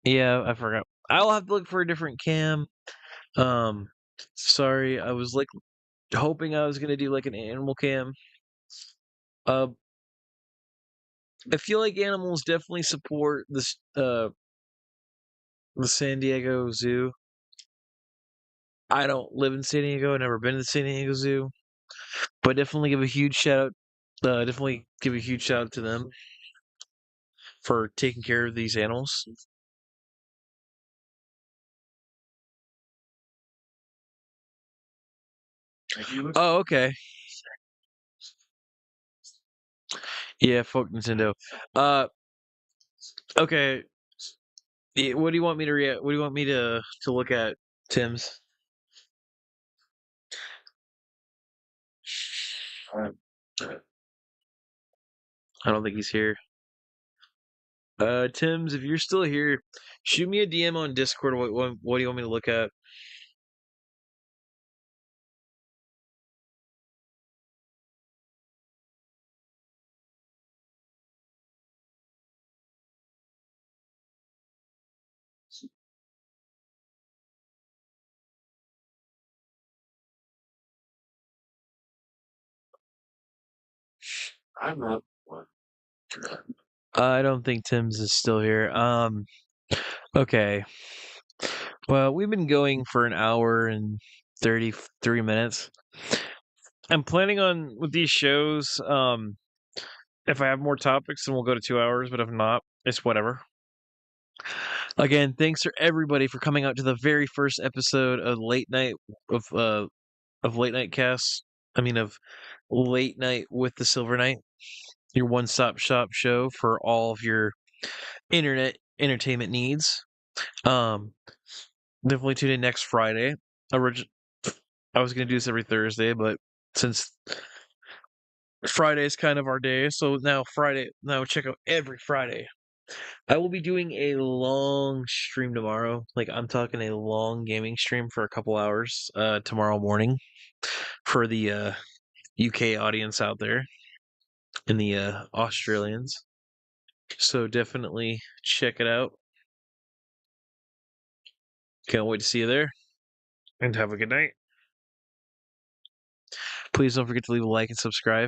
Yeah, I forgot. I'll have to look for a different cam. Sorry, I was like hoping I was gonna do like an animal cam. I feel like animals definitely support this the San Diego Zoo. I don't live in San Diego, I've never been to the San Diego Zoo. But definitely give a huge shout out to them for taking care of these animals. Oh, okay. Yeah, fuck Nintendo. Okay. Yeah, what do you want me to What do you want me to look at, Tim's? I don't think he's here. Tim's, if you're still here, shoot me a DM on Discord. What do you want me to look at? I'm not one. I don't think Tim's is still here. Okay. Well, we've been going for an hour and 33 minutes. I'm planning on with these shows. If I have more topics, then we'll go to 2 hours. But if not, it's whatever. Again, thanks for everybody for coming out to the very first episode of Late Night of Late Night Cast. I mean of Late Night with the Silver Knight, your one-stop shop show for all of your internet entertainment needs. Definitely tune in next Friday. I was gonna do this every Thursday, but since Friday is kind of our day, so now check out every Friday. I will be doing a long stream tomorrow. Like I'm talking a long gaming stream for a couple hours tomorrow morning for the UK audience out there and the Australians. So definitely check it out. Can't wait to see you there. And have a good night. Please don't forget to leave a like and subscribe.